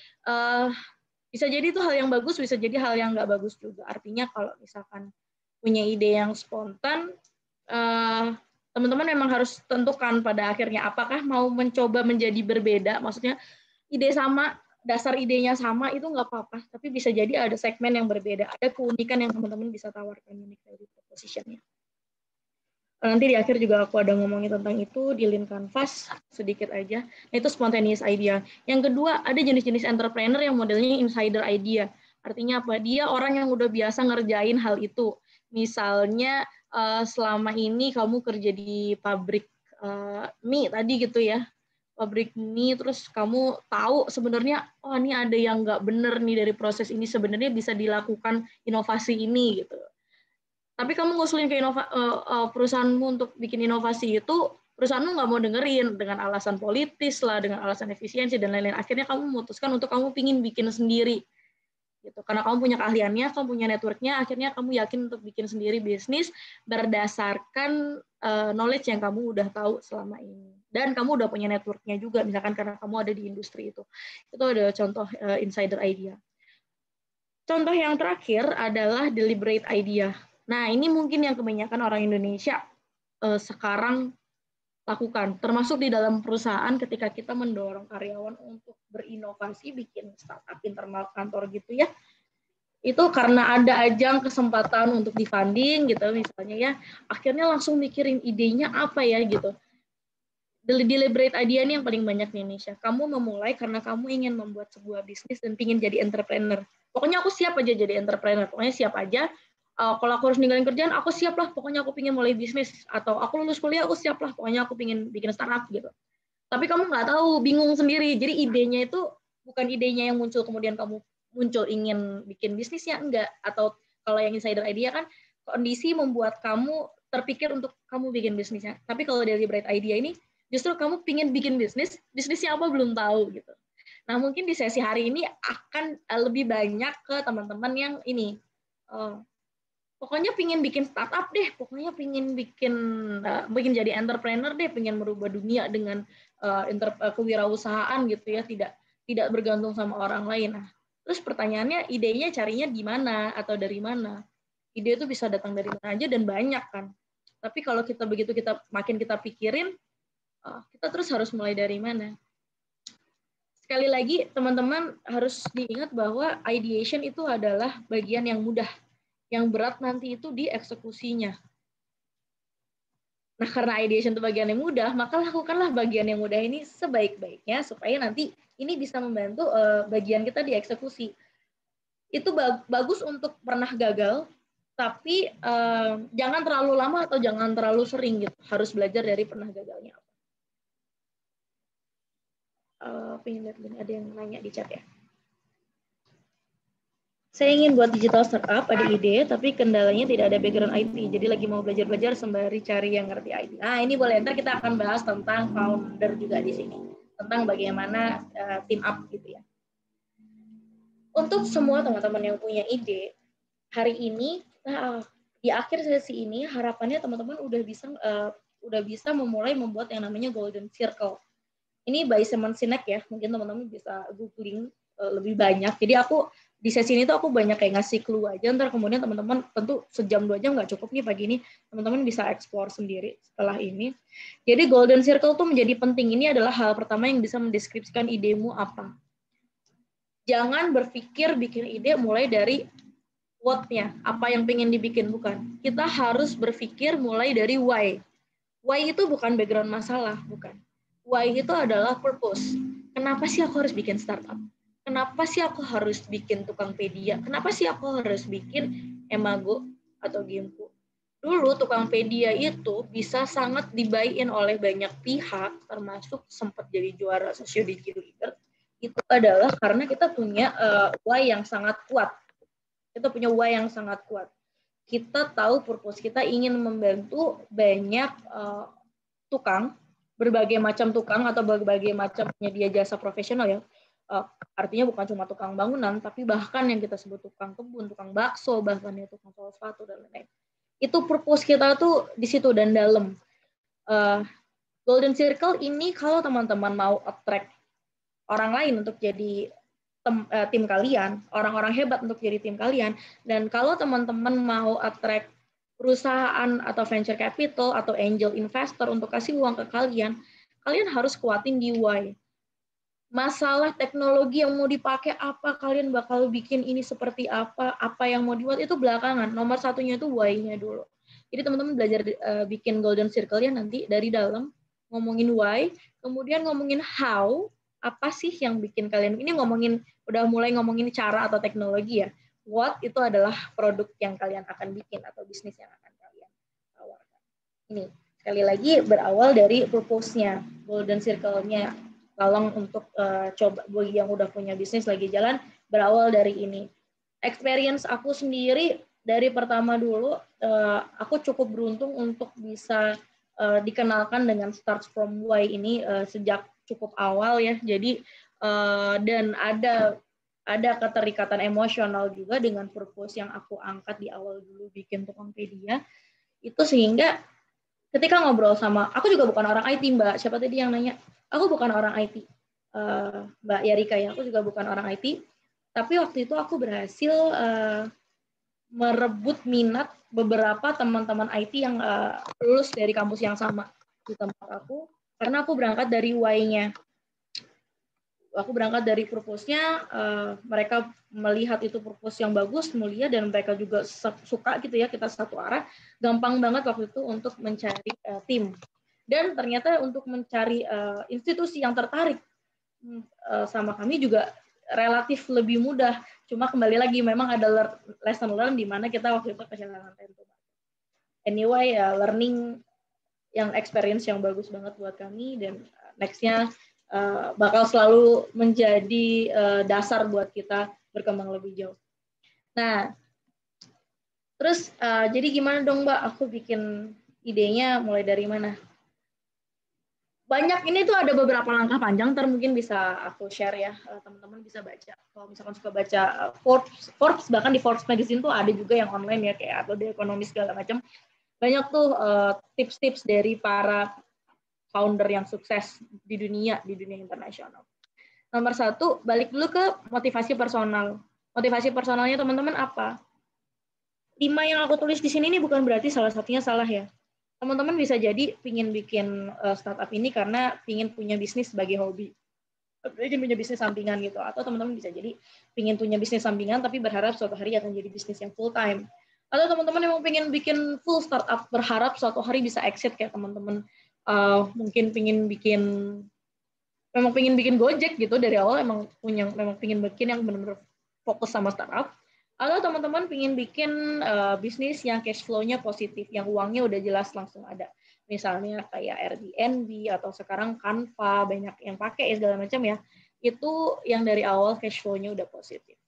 bisa jadi itu hal yang bagus, bisa jadi hal yang nggak bagus juga. Artinya kalau misalkan punya ide yang spontan, teman-teman memang harus tentukan pada akhirnya apakah mau mencoba menjadi berbeda, maksudnya ide sama, dasar idenya sama itu nggak apa-apa, tapi bisa jadi ada segmen yang berbeda, ada keunikan yang teman-teman bisa tawarkan, unique value proposition-nya. Nanti di akhir juga aku ada ngomongin tentang itu di Lean Canvas sedikit aja. Itu spontaneous idea. Yang kedua, ada jenis-jenis entrepreneur yang modelnya insider idea. Artinya apa? Dia orang yang udah biasa ngerjain hal itu. Misalnya selama ini kamu kerja di pabrik mie tadi gitu ya. Pabrik mie, terus kamu tahu sebenarnya, oh ini ada yang nggak bener nih dari proses ini, sebenarnya bisa dilakukan inovasi ini gitu. Tapi kamu ngusulin ke perusahaanmu untuk bikin inovasi itu, perusahaanmu nggak mau dengerin dengan alasan politis lah, dengan alasan efisiensi dan lain-lain. Akhirnya kamu memutuskan untuk kamu pingin bikin sendiri, gitu. Karena kamu punya keahliannya, kamu punya networknya, akhirnya kamu yakin untuk bikin sendiri bisnis berdasarkan knowledge yang kamu udah tahu selama ini. Dan kamu udah punya networknya juga, misalkan karena kamu ada di industri itu. Itu ada contoh insider idea. Contoh yang terakhir adalah deliberate idea. Nah, ini mungkin yang kebanyakan orang Indonesia sekarang lakukan, termasuk di dalam perusahaan ketika kita mendorong karyawan untuk berinovasi, bikin startup internal kantor gitu ya. Itu karena ada ajang kesempatan untuk di-funding gitu misalnya ya, akhirnya langsung mikirin idenya apa ya gitu. Deliberate idea ini yang paling banyak di Indonesia. Kamu memulai karena kamu ingin membuat sebuah bisnis dan ingin jadi entrepreneur. Pokoknya aku siap aja jadi entrepreneur, pokoknya siap aja. Kalau aku harus ninggalin kerjaan, aku siap lah, pokoknya aku pengen mulai bisnis. Atau aku lulus kuliah, aku siap lah, pokoknya aku pengen bikin startup gitu. Tapi kamu nggak tahu, bingung sendiri. Jadi idenya itu bukan idenya yang muncul, kemudian kamu muncul ingin bikin bisnisnya, enggak. Atau kalau yang insider idea kan, kondisi membuat kamu terpikir untuk kamu bikin bisnisnya. Tapi kalau deliberate idea ini, justru kamu pengen bikin bisnisnya apa belum tahu gitu. Nah mungkin di sesi hari ini akan lebih banyak ke teman-teman yang ini, pokoknya pengen bikin startup deh, pokoknya pengen bikin jadi entrepreneur deh, pengen merubah dunia dengan kewirausahaan gitu ya, tidak bergantung sama orang lain. Nah, terus pertanyaannya, idenya carinya di mana atau dari mana? Ide itu bisa datang dari mana aja dan banyak kan. Tapi kalau kita makin kita pikirin, kita terus harus mulai dari mana? Sekali lagi, teman-teman harus diingat bahwa ideation itu adalah bagian yang mudah. Yang berat nanti itu di eksekusinya. Nah, karena ideation itu bagian yang mudah, maka lakukanlah bagian yang mudah ini sebaik-baiknya supaya nanti ini bisa membantu bagian kita di eksekusi. Itu bagus untuk pernah gagal, tapi jangan terlalu lama atau jangan terlalu sering gitu. Harus belajar dari pernah gagalnya. Pengen lihat ada yang nanya di chat ya. Saya ingin buat digital startup, ada ide, tapi kendalanya tidak ada background IT. Jadi lagi mau belajar-belajar sembari cari yang ngerti IT. Nah, ini boleh, ntar kita akan bahas tentang founder juga di sini. Tentang bagaimana team up gitu ya. Untuk semua teman-teman yang punya ide, hari ini, di akhir sesi ini, harapannya teman-teman udah bisa memulai membuat yang namanya Golden Circle. Ini by Simon Sinek ya, mungkin teman-teman bisa googling lebih banyak. Jadi di sesi ini tuh aku banyak kayak ngasih clue aja, ntar kemudian teman-teman tentu sejam 2 jam nggak cukup nih pagi ini, teman-teman bisa explore sendiri setelah ini. Jadi Golden Circle tuh menjadi penting, ini adalah hal pertama yang bisa mendeskripsikan idemu apa. Jangan berpikir bikin ide mulai dari what-nya, apa yang pengen dibikin, bukan. Kita harus berpikir mulai dari why. Why itu bukan background masalah, bukan. Why itu adalah purpose. Kenapa sih aku harus bikin startup? Kenapa sih aku harus bikin Tokopedia? Kenapa sih aku harus bikin Emago atau Gimpo? Dulu Tokopedia itu bisa sangat dibuy-in oleh banyak pihak, termasuk sempat jadi juara Sosio Digi Leader. Itu adalah karena kita punya why yang sangat kuat. Kita punya why yang sangat kuat. Kita tahu purpose kita ingin membantu banyak tukang, berbagai macam tukang atau berbagai macam penyedia jasa profesional ya. Artinya bukan cuma tukang bangunan, tapi bahkan yang kita sebut tukang kebun, tukang bakso, bahkan ya tukang sepatu dan lain-lain. Itu purpose kita tuh di situ dan dalam. Golden Circle ini kalau teman-teman mau attract orang lain untuk jadi tim kalian, orang-orang hebat untuk jadi tim kalian, dan kalau teman-teman mau attract perusahaan atau venture capital atau angel investor untuk kasih uang ke kalian, kalian harus kuatin di why. Masalah teknologi yang mau dipakai apa, kalian bakal bikin ini seperti apa yang mau dibuat itu belakangan. Nomor satunya itu why-nya dulu. Jadi teman-teman belajar bikin golden circle ya nanti dari dalam, ngomongin why, kemudian ngomongin how, apa sih yang bikin kalian, ini udah mulai ngomongin cara atau teknologi ya. What itu adalah produk yang kalian akan bikin atau bisnis yang akan kalian tawarkan. Ini sekali lagi berawal dari purpose-nya, golden circle-nya. Tolong untuk coba bagi yang udah punya bisnis lagi jalan, berawal dari ini. Experience aku sendiri dari pertama dulu, aku cukup beruntung untuk bisa dikenalkan dengan Start From Why ini sejak cukup awal ya. Jadi dan ada keterikatan emosional juga dengan purpose yang aku angkat di awal dulu bikin Tokopedia. Itu sehingga ketika ngobrol sama, aku juga bukan orang IT Mbak, siapa tadi yang nanya? Aku bukan orang IT, Mbak Yarika ya, aku juga bukan orang IT. Tapi waktu itu aku berhasil merebut minat beberapa teman-teman IT yang lulus dari kampus yang sama di tempat aku, karena aku berangkat dari why-nya. Aku berangkat dari purpose-nya, mereka melihat itu purpose yang bagus, mulia, dan mereka juga suka gitu ya, kita satu arah. Gampang banget waktu itu untuk mencari tim. Dan ternyata untuk mencari institusi yang tertarik sama kami juga relatif lebih mudah. Cuma kembali lagi memang ada lesson learn di mana kita waktu itu kehilangan tempo. Anyway, learning yang experience yang bagus banget buat kami, dan next-nya bakal selalu menjadi dasar buat kita berkembang lebih jauh. Nah, terus jadi gimana dong Mbak? Aku bikin idenya mulai dari mana? Banyak, ini tuh ada beberapa langkah panjang, mungkin bisa aku share ya, teman-teman bisa baca. Kalau misalkan suka baca Forbes, bahkan di Forbes Magazine tuh ada juga yang online ya, kayak atau di ekonomi segala macam. Banyak tuh tips-tips dari para founder yang sukses di dunia internasional. Nomor 1, balik dulu ke motivasi personal. Motivasi personalnya teman-teman apa? 5 yang aku tulis di sini ini bukan berarti salah satunya salah ya. Teman-teman bisa jadi pingin bikin startup ini karena pingin punya bisnis sebagai hobi, pingin punya bisnis sampingan gitu, atau teman-teman bisa jadi pingin punya bisnis sampingan tapi berharap suatu hari akan jadi bisnis yang full time, atau teman-teman memang pingin bikin full startup berharap suatu hari bisa exit kayak teman-teman mungkin pingin bikin Gojek gitu dari awal, memang pingin bikin yang benar-benar fokus sama startup. Atau teman-teman pingin bikin bisnis yang cash flow-nya positif, yang uangnya udah jelas langsung ada. Misalnya kayak Airbnb atau sekarang Canva, banyak yang pakai segala macam ya. Itu yang dari awal cash flow-nya udah positif.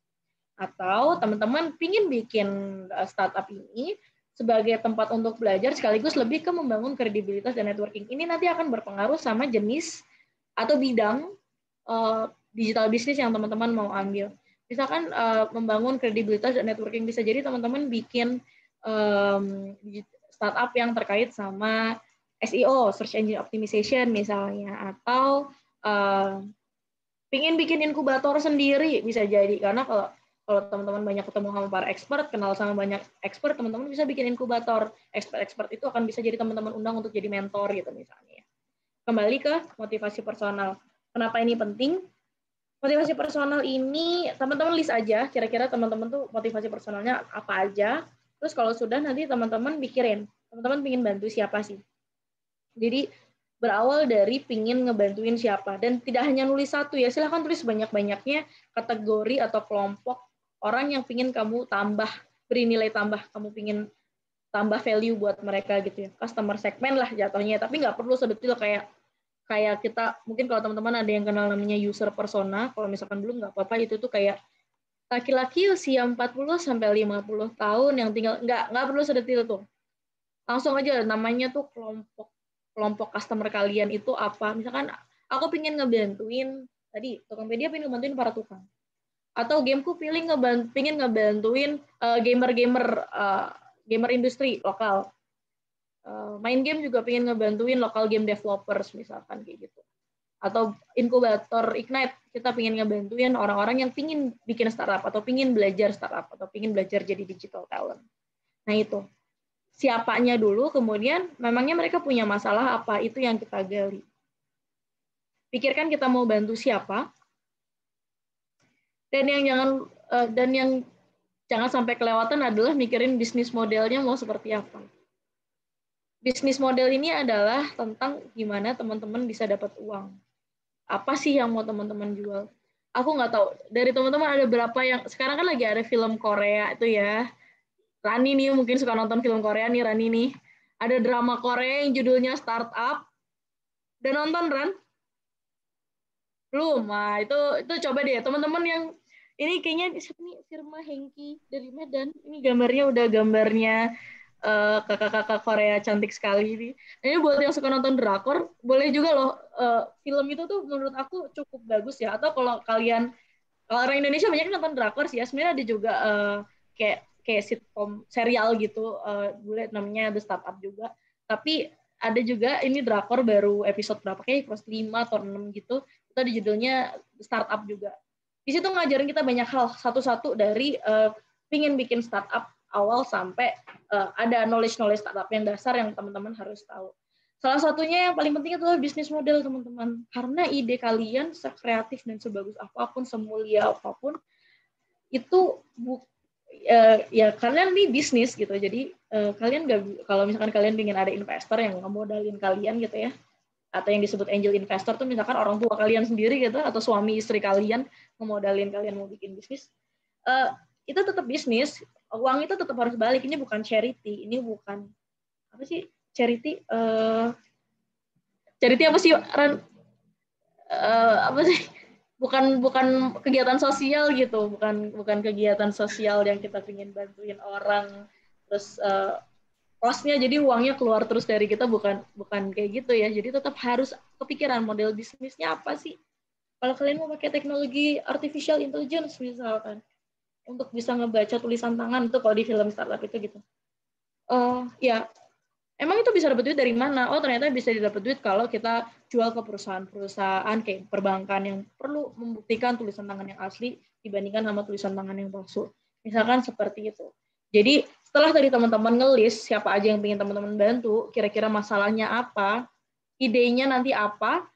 Atau teman-teman pingin bikin startup ini sebagai tempat untuk belajar sekaligus lebih ke membangun kredibilitas dan networking. Ini nanti akan berpengaruh sama jenis atau bidang digital bisnis yang teman-teman mau ambil. Misalkan membangun kredibilitas dan networking, bisa jadi teman-teman bikin startup yang terkait sama SEO, search engine optimization misalnya, atau pingin bikin inkubator sendiri bisa jadi, karena kalau teman-teman banyak ketemu sama para expert, kenal sama banyak expert, teman-teman bisa bikin inkubator. Expert itu akan bisa jadi teman-teman undang untuk jadi mentor gitu misalnya. Kembali ke motivasi personal. Kenapa ini penting? Motivasi personal ini teman-teman list aja, kira-kira teman-teman tuh motivasi personalnya apa aja. Terus kalau sudah, nanti teman-teman pikirin, teman-teman pingin bantu siapa sih. Jadi berawal dari pingin ngebantuin siapa, dan tidak hanya nulis satu ya, silahkan tulis banyak-banyaknya kategori atau kelompok orang yang pingin kamu tambah, beri nilai tambah, kamu pingin tambah value buat mereka gitu ya, customer segment lah jatuhnya, tapi nggak perlu sedetil kayak kita, mungkin kalau teman-teman ada yang kenal namanya user persona, kalau misalkan belum nggak apa-apa, itu tuh kayak laki-laki usia 40-50 tahun yang tinggal, nggak perlu sedetil tuh. Langsung aja namanya tuh kelompok customer kalian itu apa. Misalkan aku pingin ngebantuin, tadi Tokopedia pingin ngebantuin para tukang. Atau gameku pingin ngebantuin gamer industri lokal. Main game juga pengen ngebantuin local game developers misalkan kayak gitu. Atau inkubator Ignite, kita pengen ngebantuin orang-orang yang pingin bikin startup atau pingin belajar startup atau pingin belajar jadi digital talent. Nah itu, siapanya dulu, kemudian memangnya mereka punya masalah apa, itu yang kita gali. Pikirkan kita mau bantu siapa, dan yang jangan sampai kelewatan adalah mikirin bisnis modelnya mau seperti apa. Bisnis model ini adalah tentang gimana teman-teman bisa dapat uang. Apa sih yang mau teman-teman jual? Aku nggak tahu. Dari teman-teman ada berapa yang sekarang kan lagi ada film Korea itu ya. Rani nih mungkin suka nonton film Korea nih, Rani nih. Ada drama Korea yang judulnya Startup. Udah nonton, Ran? Belum. Nah, itu coba deh teman-teman yang ini kayaknya nih Firma Hengki dari Medan. Ini gambarnya udah gambarnya kakak-kakak Korea cantik sekali ini. Ini buat yang suka nonton drakor, boleh juga loh. Film itu tuh menurut aku cukup bagus ya. Atau kalau orang Indonesia banyak nonton drakor sih ya. Sebenarnya ada juga kayak kayak sitcom serial gitu, boleh namanya The Startup juga. Tapi ada juga ini drakor baru episode berapa kayak episode 5 atau 6 gitu. Itu ada judulnya Startup juga. Di situ ngajarin kita banyak hal satu-satu dari pingin bikin startup awal sampai ada knowledge startup yang dasar yang teman-teman harus tahu. Salah satunya yang paling penting adalah bisnis model, teman-teman. Karena ide kalian sekreatif dan sebagus apapun, semulia apapun, itu ya kalian nih bisnis gitu. Jadi kalian nggak, kalau misalkan kalian ingin ada investor yang ngemodalin kalian gitu ya, atau yang disebut angel investor tuh misalkan orang tua kalian sendiri gitu, atau suami istri kalian ngemodalin kalian mau bikin bisnis, itu tetap bisnis. Uang itu tetap harus balik. Ini bukan charity, ini bukan apa sih charity? Charity apa sih, Ran? Apa sih? Bukan kegiatan sosial gitu, bukan kegiatan sosial yang kita ingin bantuin orang terus kosnya jadi uangnya keluar terus dari kita, bukan kayak gitu ya. Jadi tetap harus kepikiran model bisnisnya apa sih. Kalau kalian mau pakai teknologi artificial intelligence misalkan untuk bisa ngebaca tulisan tangan, itu kalau di film startup itu gitu. Ya emang itu bisa dapat duit dari mana? Oh, ternyata bisa didapat duit kalau kita jual ke perusahaan-perusahaan kayak perbankan yang perlu membuktikan tulisan tangan yang asli dibandingkan sama tulisan tangan yang palsu. Misalkan seperti itu. Jadi setelah tadi teman-teman ngelis siapa aja yang ingin teman-teman bantu, kira-kira masalahnya apa, idenya nanti apa,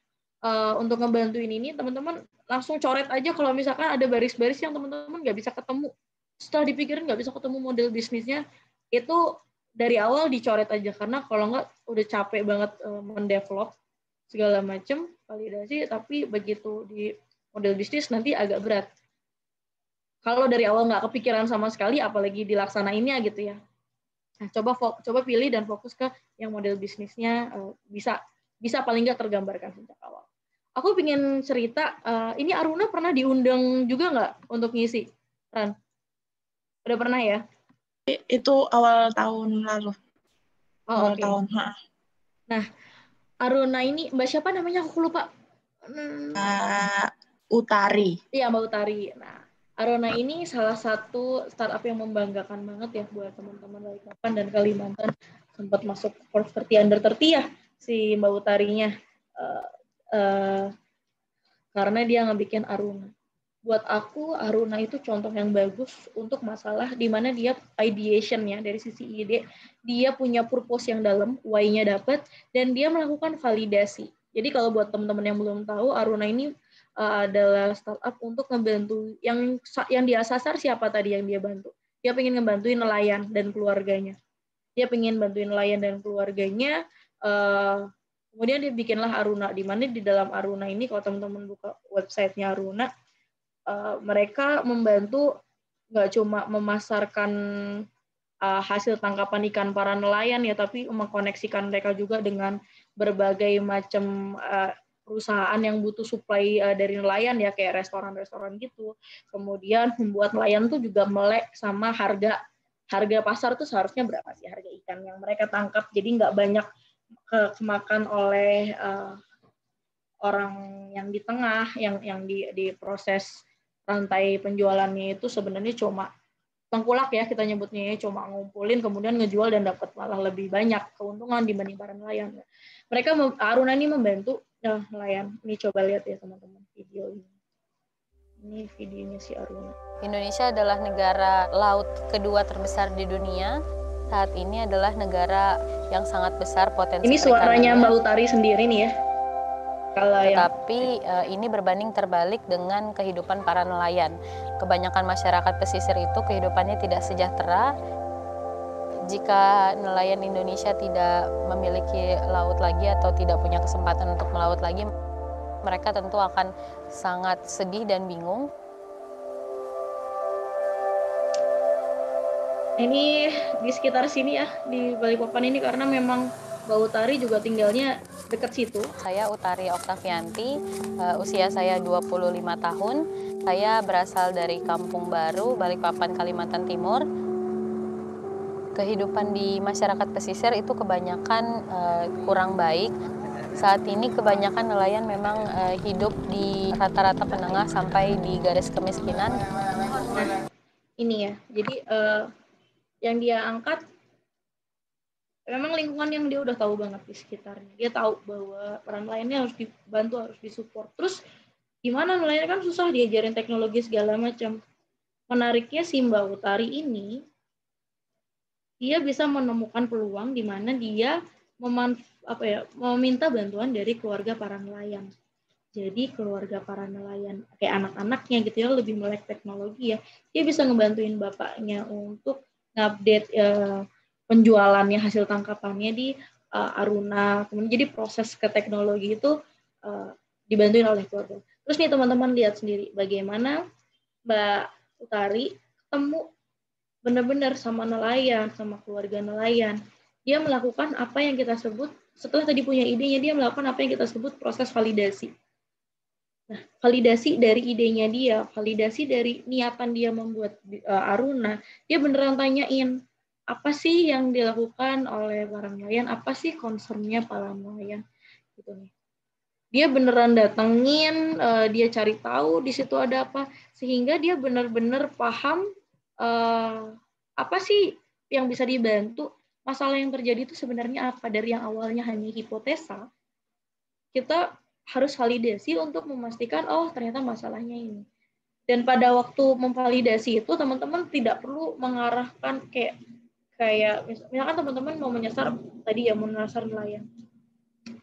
untuk ngebantuin ini, teman-teman langsung coret aja kalau misalkan ada baris-baris yang teman-teman nggak bisa ketemu. Setelah dipikirin nggak bisa ketemu model bisnisnya, itu dari awal dicoret aja, karena kalau nggak udah capek banget mendevelop segala macam validasi, tapi begitu di model bisnis nanti agak berat. Kalau dari awal nggak kepikiran sama sekali, apalagi dilaksanainnya gitu ya. Nah, coba pilih dan fokus ke yang model bisnisnya bisa paling nggak tergambarkan sejak awal. Aku ingin cerita, ini Aruna pernah diundang juga nggak untuk ngisi, Ran? Udah pernah ya? Itu awal tahun lalu. Awal tahun. Nah, Aruna ini, Mbak siapa namanya? Aku lupa. Utari. Iya, Mbak Utari. Nah, Aruna ini salah satu startup yang membanggakan banget ya buat teman-teman Balikpapan dan Kalimantan. Sempat masuk Forbes 30 Under 30 ya si Mbak Utarinya. Karena dia ngebikin Aruna. Buat aku, Aruna itu contoh yang bagus untuk masalah di mana dia ideation-nya dari sisi ide, dia punya purpose yang dalam, why-nya dapat, dan dia melakukan validasi. Jadi kalau buat teman-teman yang belum tahu, Aruna ini adalah startup untuk ngebantu yang dia sasar siapa tadi yang dia bantu. Dia pengen ngebantuin nelayan dan keluarganya. Dia pengen bantuin nelayan dan keluarganya. Kemudian dia bikinlah Aruna, di mana di dalam Aruna ini kalau teman-teman buka websitenya Aruna, mereka membantu nggak cuma memasarkan hasil tangkapan ikan para nelayan ya, tapi mengkoneksikan mereka juga dengan berbagai macam perusahaan yang butuh supply dari nelayan ya, kayak restoran-restoran gitu. Kemudian membuat nelayan tuh juga melek sama harga pasar tuh seharusnya berapa sih harga ikan yang mereka tangkap, jadi nggak banyak kemakan oleh orang yang di tengah, yang di proses rantai penjualannya itu sebenarnya cuma tengkulak ya, kita nyebutnya ya, cuma ngumpulin kemudian ngejual dan dapat malah lebih banyak keuntungan dibanding para nelayan. Mereka Aruna ini membantu nelayan. Ini coba lihat ya teman-teman video ini. Ini videonya si Aruna. Indonesia adalah negara laut kedua terbesar di dunia. Saat ini adalah negara yang sangat besar potensi ini suaranya Mbak Utari sendiri nih ya. Tetapi ini berbanding terbalik dengan kehidupan para nelayan. Kebanyakan masyarakat pesisir itu kehidupannya tidak sejahtera. jika nelayan Indonesia tidak memiliki laut lagi atau tidak punya kesempatan untuk melaut lagi, mereka tentu akan sangat sedih dan bingung. Ini di sekitar sini ya, di Balikpapan ini, karena memang Mbak Utari juga tinggalnya dekat situ. Saya Utari Oktavianti, usia saya 25 tahun. Saya berasal dari Kampung Baru, Balikpapan, Kalimantan Timur. Kehidupan di masyarakat pesisir itu kebanyakan kurang baik. Saat ini kebanyakan nelayan memang hidup di rata-rata menengah sampai di garis kemiskinan. Nah, ini ya, jadi yang dia angkat memang lingkungan yang dia udah tahu banget di sekitarnya. Dia tahu bahwa peran nelayannya harus dibantu, harus disupport. Terus gimana nelayan kan susah, diajarin teknologi segala macam. Menariknya si Mbak Utari ini, dia bisa menemukan peluang di mana dia meminta bantuan dari keluarga para nelayan. Jadi keluarga para nelayan, kayak anak-anaknya gitu ya, lebih melek teknologi ya. Dia bisa ngebantuin bapaknya untuk ngupdate penjualannya, hasil tangkapannya di Aruna. Kemudian jadi proses ke teknologi itu dibantuin oleh keluarga. Terus nih teman-teman lihat sendiri bagaimana Mbak Utari ketemu benar-benar sama nelayan, sama keluarga nelayan. Dia melakukan apa yang kita sebut, setelah tadi punya idenya, dia melakukan apa yang kita sebut proses validasi. Nah, validasi dari idenya dia, validasi dari niatan dia membuat Aruna, dia beneran tanyain, apa sih yang dilakukan oleh para nelayan, apa sih concern-nya para nelayan, gitu nih. Dia beneran datengin, dia cari tahu di situ ada apa, sehingga dia benar-benar paham apa sih yang bisa dibantu, masalah yang terjadi itu sebenarnya apa. Dari yang awalnya hanya hipotesa, kita harus validasi untuk memastikan, oh ternyata masalahnya ini. Dan pada waktu memvalidasi itu, teman-teman tidak perlu mengarahkan kayak misalkan teman-teman mau menyasar tadi ya, mau menyasar nelayan.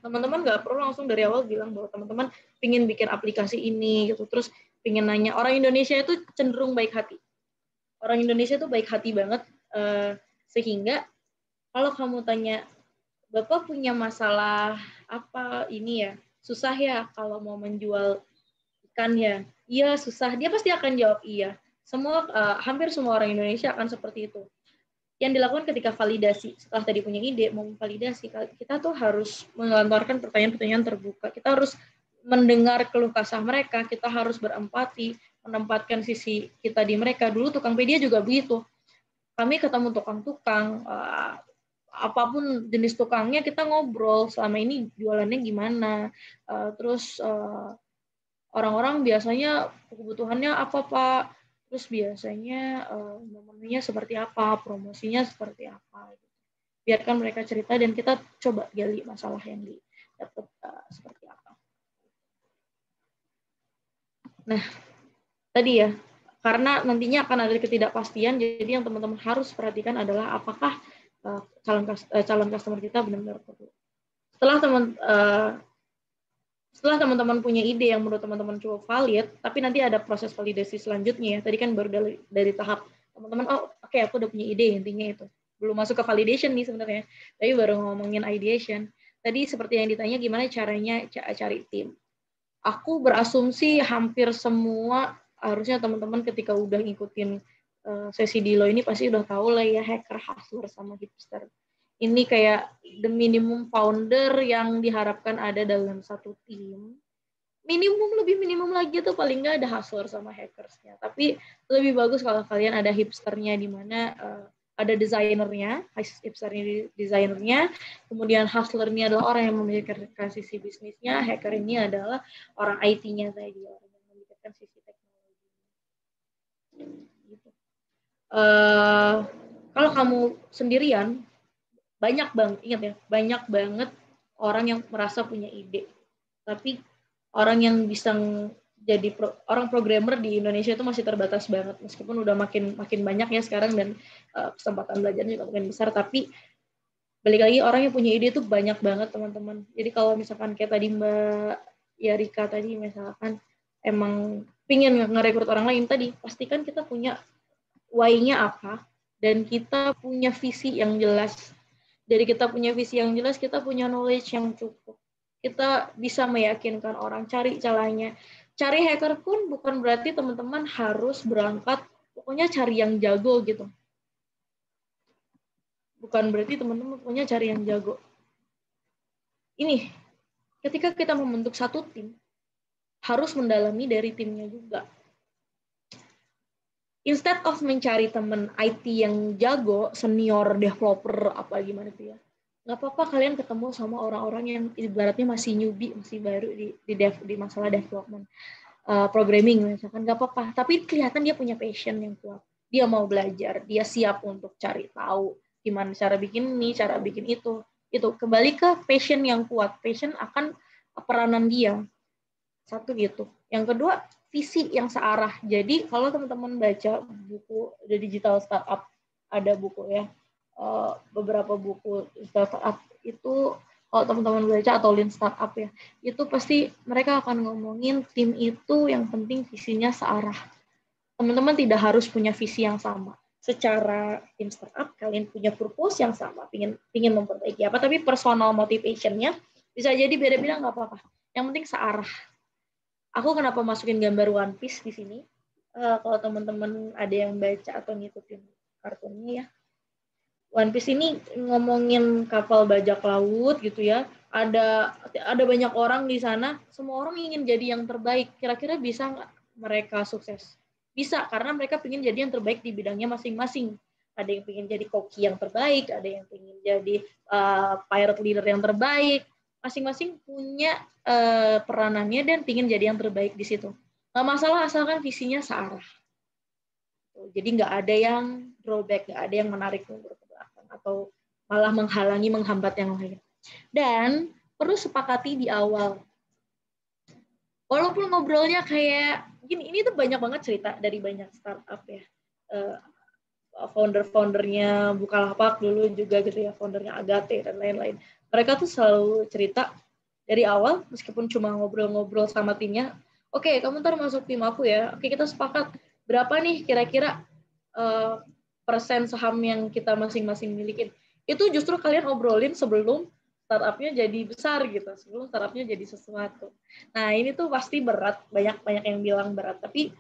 Teman-teman nggak perlu langsung dari awal bilang bahwa teman-teman pingin bikin aplikasi ini gitu, terus pingin nanya. Orang Indonesia itu cenderung baik hati. Orang Indonesia itu baik hati banget, sehingga kalau kamu tanya, Bapak punya masalah apa ini ya, susah ya kalau mau menjual ikan ya, iya susah, dia pasti akan jawab iya. Hampir semua orang Indonesia akan seperti itu. Yang dilakukan ketika validasi, setelah tadi punya ide, mau validasi, kita tuh harus melontarkan pertanyaan-pertanyaan terbuka. Kita harus mendengar keluh kesah mereka, kita harus berempati, menempatkan sisi kita di mereka. Dulu Tukangpedia juga begitu. Kami ketemu tukang-tukang, apapun jenis tukangnya, kita ngobrol selama ini jualannya gimana. Terus orang-orang biasanya kebutuhannya apa Pak? Terus biasanya menunya seperti apa, promosinya seperti apa. Biarkan mereka cerita dan kita coba gali masalah yang didapat seperti apa. Nah, tadi ya, karena nantinya akan ada ketidakpastian, jadi yang teman-teman harus perhatikan adalah apakah calon customer kita benar-benar perlu. Setelah teman-teman punya ide yang menurut teman-teman cukup valid, tapi nanti ada proses validasi selanjutnya ya. Tadi kan baru dari tahap teman-teman, oke, aku udah punya ide, intinya itu. Belum masuk ke validation nih sebenarnya, tapi baru ngomongin ideation. Tadi seperti yang ditanya, gimana caranya cari tim. Aku berasumsi hampir semua, harusnya teman-teman ketika udah ngikutin sesi Dilo ini pasti udah tahu lah ya, hacker, hustler, sama hipster. Ini kayak the minimum founder yang diharapkan ada dalam satu tim. Lebih minimum lagi tuh paling nggak ada hustler sama hackersnya. Tapi lebih bagus kalau kalian ada hipsternya, di mana ada desainernya, desainernya, kemudian hustlernya adalah orang yang memikirkan sisi bisnisnya, hacker ini adalah orang IT-nya tadi, orang yang memikirkan sisi teknologi. Gitu. Kalau kamu sendirian, banyak banget orang yang merasa punya ide, tapi orang yang bisa jadi orang programmer di Indonesia itu masih terbatas banget, meskipun udah makin banyak ya sekarang, dan kesempatan belajarnya juga makin besar, tapi balik lagi orang yang punya ide itu banyak banget teman-teman. Jadi kalau misalkan kayak tadi Mbak Yarika tadi, misalkan emang pingin ngerekrut orang lain tadi, pastikan kita punya why-nya apa, dan kita punya visi yang jelas. Dari kita punya visi yang jelas, kita punya knowledge yang cukup. Kita bisa meyakinkan orang, cari caranya. Cari hacker pun bukan berarti teman-teman harus berangkat, pokoknya cari yang jago gitu. Bukan berarti teman-teman punya cari yang jago. Ini, ketika kita membentuk satu tim, harus mendalami dari timnya juga. Instead of mencari teman IT yang jago, senior developer, apa gimana tuh ya, nggak apa-apa kalian ketemu sama orang-orang yang ibaratnya masih newbie, masih baru di masalah development, programming misalkan, nggak apa-apa. Tapi kelihatan dia punya passion yang kuat. Dia mau belajar, dia siap untuk cari tahu gimana cara bikin ini, cara bikin itu. Itu kembali ke passion yang kuat. Passion akan peranan dia. Satu gitu. Yang kedua, visi yang searah. Jadi kalau teman-teman baca buku The Digital Startup, ada buku ya, beberapa buku startup itu, kalau teman-teman baca, atau Lean Startup ya, itu pasti mereka akan ngomongin tim itu yang penting visinya searah. Teman-teman tidak harus punya visi yang sama. Secara tim startup, kalian punya purpose yang sama, pingin memperbaiki apa, tapi personal motivation-nya bisa jadi beda-beda, nggak apa-apa. Yang penting searah. Aku kenapa masukin gambar One Piece di sini? Kalau teman-teman ada yang baca atau ngikutin kartunnya ya, One Piece ini ngomongin kapal bajak laut gitu ya. Ada banyak orang di sana, semua orang ingin jadi yang terbaik. Kira-kira bisa nggak mereka sukses? Bisa, karena mereka ingin jadi yang terbaik di bidangnya masing-masing. Ada yang ingin jadi koki yang terbaik, ada yang ingin jadi pirate leader yang terbaik. Masing-masing punya peranannya dan ingin jadi yang terbaik di situ. Nggak masalah asalkan visinya searah. Jadi nggak ada yang drawback, nggak ada yang menarik mundur ke belakang atau malah menghalangi, menghambat yang lain. Dan perlu sepakati di awal. Walaupun ngobrolnya kayak gini, ini tuh banyak banget cerita dari banyak startup ya. Founder-foundernya Bukalapak dulu juga gitu ya, foundernya Agate dan lain-lain. Mereka tuh selalu cerita dari awal, meskipun cuma ngobrol-ngobrol sama timnya, oke, kamu ntar masuk tim aku ya, oke kita sepakat, berapa nih kira-kira persen saham yang kita masing-masing milikin. Itu justru kalian obrolin sebelum startupnya jadi besar gitu, sebelum startupnya jadi sesuatu. Nah ini tuh pasti berat, banyak yang bilang berat, tapi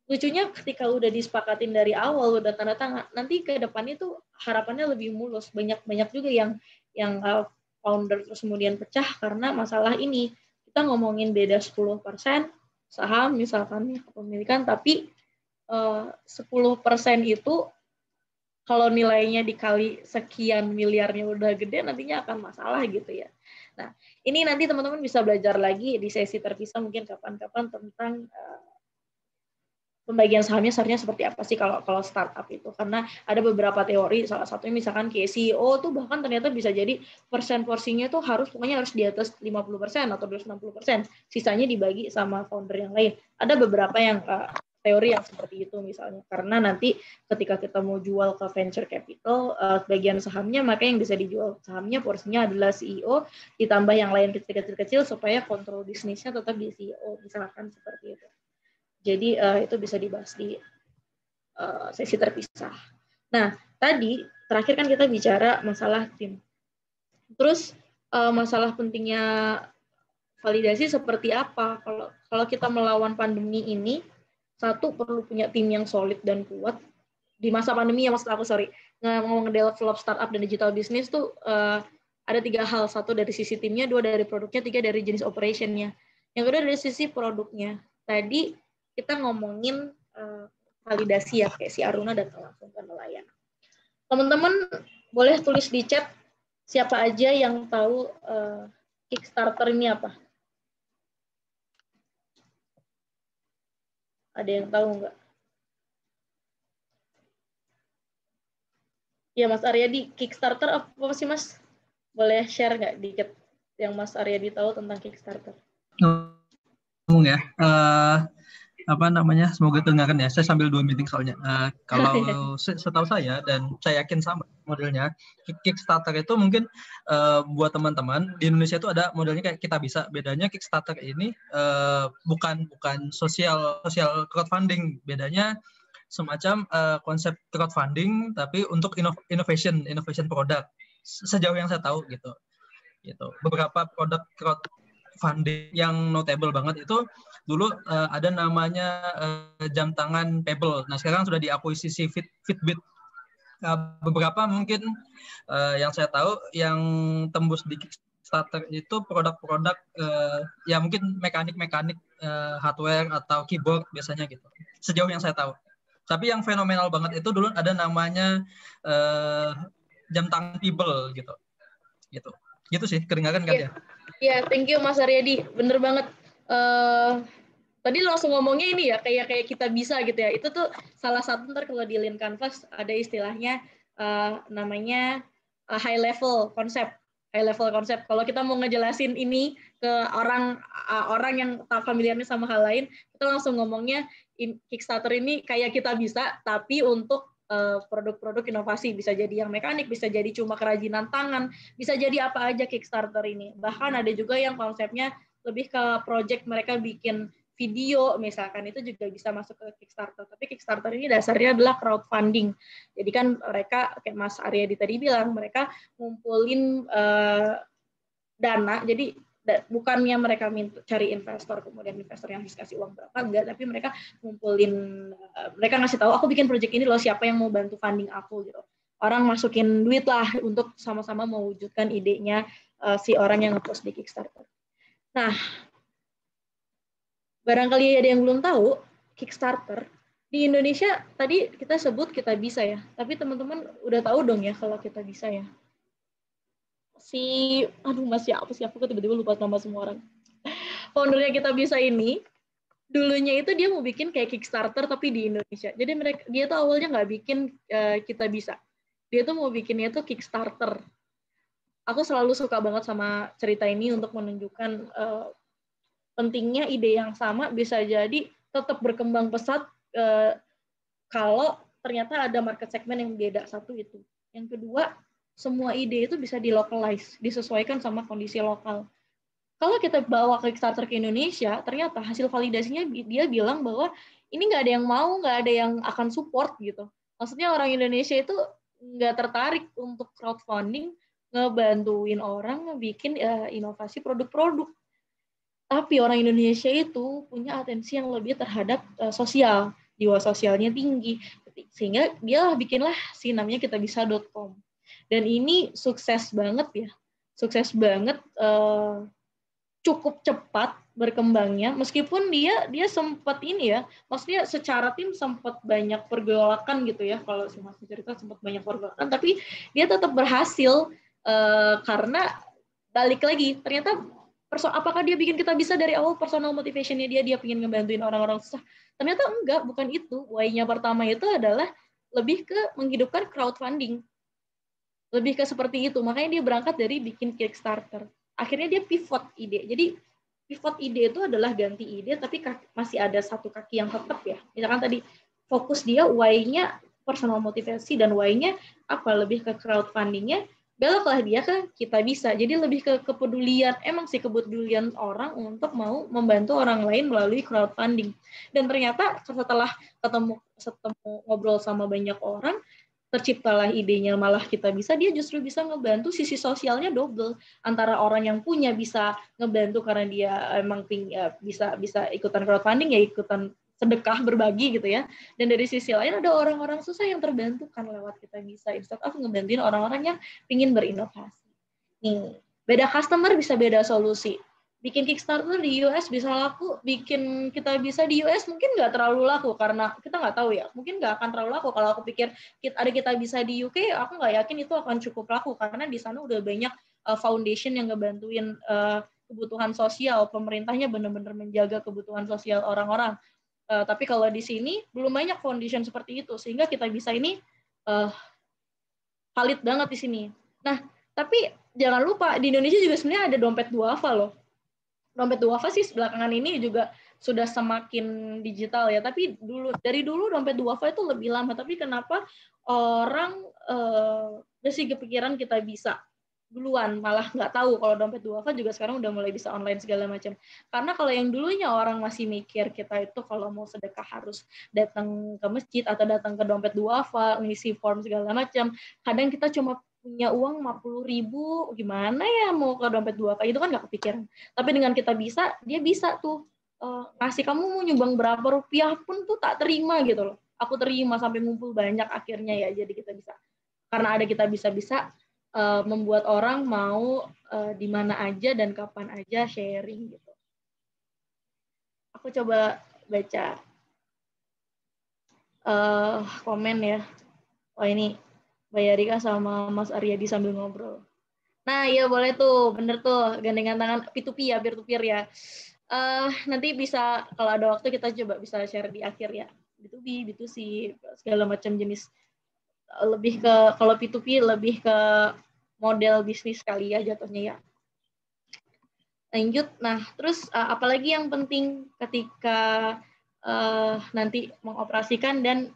lucunya ketika udah disepakatin dari awal, udah tanda tangan, nanti ke depannya tuh harapannya lebih mulus. Banyak juga yang founder terus kemudian pecah karena masalah ini. Kita ngomongin beda 10% saham misalkan kepemilikan, tapi 10% itu kalau nilainya dikali sekian miliarnya udah gede, nantinya akan masalah gitu ya. Nah, ini nanti teman-teman bisa belajar lagi di sesi terpisah mungkin kapan-kapan tentang pembagian sahamnya seharusnya seperti apa sih kalau startup itu, karena ada beberapa teori, salah satunya misalkan kayak CEO tuh bahkan ternyata bisa jadi persen porsinya tuh pokoknya harus di atas 50% atau 60%, sisanya dibagi sama founder yang lain. Ada beberapa yang teori yang seperti itu misalnya, karena nanti ketika kita mau jual ke venture capital, bagian sahamnya maka yang bisa dijual sahamnya porsinya adalah CEO ditambah yang lain kecil-kecil supaya kontrol bisnisnya tetap di CEO, misalkan seperti itu. Jadi itu bisa dibahas di sesi terpisah. Nah, tadi terakhir kan kita bicara masalah tim. Terus masalah pentingnya validasi seperti apa? Kalau kita melawan pandemi ini, satu perlu punya tim yang solid dan kuat. Di masa pandemi ya, maksud aku, ngomong develop startup dan digital business tuh ada 3 hal. Satu dari sisi timnya, 2 dari produknya, 3 dari jenis operationnya. Yang kedua dari sisi produknya. Tadi kita ngomongin validasi ya, kayak si Aruna datang langsung ke nelayan. Teman-teman boleh tulis di chat siapa aja yang tahu Kickstarter ini apa? Ada yang tahu nggak? Ya Mas Aryadi, Kickstarter apa sih Mas? Boleh share nggak dikit yang Mas Aryadi tahu tentang Kickstarter? Ngomong ya. Apa namanya, semoga kedengaran ya, saya sambil 2 meeting soalnya. Kalau setahu saya dan saya yakin sama modelnya, Kickstarter itu mungkin buat teman-teman di Indonesia itu ada modelnya kayak Kita Bisa. Bedanya Kickstarter ini bukan social crowdfunding, bedanya semacam konsep crowdfunding tapi untuk innovation produk sejauh yang saya tahu gitu. Beberapa produk crowdfunding yang notable banget itu dulu ada namanya jam tangan Pebble. Nah sekarang sudah diakuisisi Fitbit. Beberapa mungkin yang saya tahu yang tembus di Kickstarter itu produk-produk ya mungkin mekanik hardware atau keyboard biasanya gitu. Sejauh yang saya tahu. Tapi yang fenomenal banget itu dulu ada namanya jam tangan Pebble gitu. Gitu sih, kedengaran kan ya? Iya, thank you Mas Aryadi. Bener banget. Tadi langsung ngomongnya ini ya, kayak kita bisa gitu ya. Itu tuh salah satu ntar kalau di Lean Canvas ada istilahnya namanya high level konsep. Kalau kita mau ngejelasin ini ke orang yang tak familiarnya sama hal lain, kita langsung ngomongnya Kickstarter ini kayak kita bisa, tapi untuk produk-produk inovasi. Bisa jadi yang mekanik, bisa jadi cuma kerajinan tangan, bisa jadi apa aja Kickstarter ini. Bahkan ada juga yang konsepnya lebih ke project mereka bikin video misalkan, itu juga bisa masuk ke Kickstarter. Tapi Kickstarter ini dasarnya adalah crowdfunding. Jadi kan mereka kayak Mas Aryadi tadi bilang, mereka ngumpulin dana. Jadi bukannya mereka cari investor, kemudian investor yang kasih uang berapa, enggak, tapi mereka ngumpulin, mereka ngasih tahu, aku bikin project ini loh, siapa yang mau bantu funding aku gitu. Orang masukin duit lah untuk sama-sama mewujudkan idenya si orang yang nge-post di Kickstarter. Nah, barangkali ada yang belum tahu, Kickstarter di Indonesia tadi kita sebut Kita Bisa ya, tapi teman-teman udah tahu dong ya kalau Kita Bisa ya. Mas siapa sih, aku tiba-tiba lupa nama semua orang. Foundernya Kita Bisa ini, dulunya itu dia mau bikin kayak Kickstarter tapi di Indonesia. Jadi dia tuh awalnya nggak bikin Kita Bisa. Dia tuh mau bikinnya tuh Kickstarter. Aku selalu suka banget sama cerita ini untuk menunjukkan pentingnya ide yang sama bisa jadi tetap berkembang pesat kalau ternyata ada market segment yang beda. Satu itu. Yang kedua, semua ide itu bisa dilocalize, disesuaikan sama kondisi lokal. Kalau kita bawa Kickstarter ke Indonesia, ternyata hasil validasinya dia bilang bahwa ini nggak ada yang mau, nggak ada yang akan support gitu. Maksudnya orang Indonesia itu nggak tertarik untuk crowdfunding, ngebantuin orang bikin inovasi produk-produk. Tapi orang Indonesia itu punya atensi yang lebih terhadap sosial, jiwa sosialnya tinggi, sehingga dia bikinlah si namanya kitabisa.com. Dan ini sukses banget ya, cukup cepat berkembangnya, meskipun dia sempat ini ya, maksudnya secara tim sempat banyak pergolakan gitu ya, kalau si Mas cerita sempat banyak pergolakan, tapi dia tetap berhasil karena balik lagi, ternyata apakah dia bikin Kita Bisa dari awal personal motivation-nya dia pengen ngebantuin orang-orang susah? Ternyata enggak, bukan itu. Why-nya pertama itu adalah lebih ke menghidupkan crowdfunding. Lebih ke seperti itu. Makanya dia berangkat dari bikin Kickstarter. Akhirnya dia pivot ide. Jadi pivot ide itu adalah ganti ide, tapi masih ada satu kaki yang tetap ya. Misalkan tadi fokus dia why-nya personal motivasi dan why-nya apa, lebih ke crowdfunding-nya, beloklah dia ke Kita Bisa. Jadi lebih ke kepedulian, emang sih kepedulian orang untuk mau membantu orang lain melalui crowdfunding. Dan ternyata setelah ketemu ngobrol sama banyak orang, terciptalah idenya malah Kita Bisa, dia justru bisa ngebantu sisi sosialnya double. Antara orang yang punya bisa ngebantu karena dia emang bisa ikutan crowdfunding, ya ikutan sedekah, berbagi gitu ya. Dan dari sisi lain ada orang-orang susah yang terbantu kan lewat Kita Bisa, instead of ngebantuin orang-orang yang ingin berinovasi. Nih, beda customer bisa beda solusi. Bikin Kickstarter di US bisa laku, bikin Kita Bisa di US mungkin nggak terlalu laku karena kita nggak tahu ya, mungkin nggak akan terlalu laku. Kalau aku pikir ada Kita Bisa di UK, aku nggak yakin itu akan cukup laku karena di sana udah banyak foundation yang ngebantuin kebutuhan sosial, pemerintahnya benar-benar menjaga kebutuhan sosial orang-orang. Tapi kalau di sini belum banyak foundation seperti itu, sehingga Kita Bisa ini valid banget di sini. Nah, tapi jangan lupa di Indonesia juga sebenarnya ada dompet duafa loh. Dompet duafa sih belakangan ini juga sudah semakin digital ya, tapi dari dulu dompet duafa itu lebih lama. Tapi kenapa orang masih kepikiran Kita Bisa? duluan, malah nggak tahu kalau dompet duafa juga sekarang udah mulai bisa online segala macam. Karena kalau yang dulunya orang masih mikir kita itu kalau mau sedekah harus datang ke masjid atau datang ke dompet duafa, ngisi form segala macam. Kadang kita cuma punya uang 50.000, gimana ya mau ke dompet duafa, itu kan nggak kepikiran. Tapi dengan kita bisa, dia bisa tuh ngasih, kamu mau nyumbang berapa rupiah pun tuh tak terima gitu loh. Aku terima sampai ngumpul banyak akhirnya ya, jadi kita bisa. Karena ada kita bisa-bisa, membuat orang mau di mana aja dan kapan aja sharing gitu. Aku coba baca komen ya. Oh ini Mbak Yarika sama Mas Aryadi sambil ngobrol. Nah iya boleh tuh, bener tuh, gandengan tangan P2P ya, peer-to-peer ya. Nanti bisa kalau ada waktu kita coba bisa share di akhir ya. B2B, B2C, segala macam jenis. Lebih ke, kalau P2P lebih ke model bisnis kali ya jatuhnya ya. Lanjut, nah terus apalagi yang penting ketika nanti mengoperasikan dan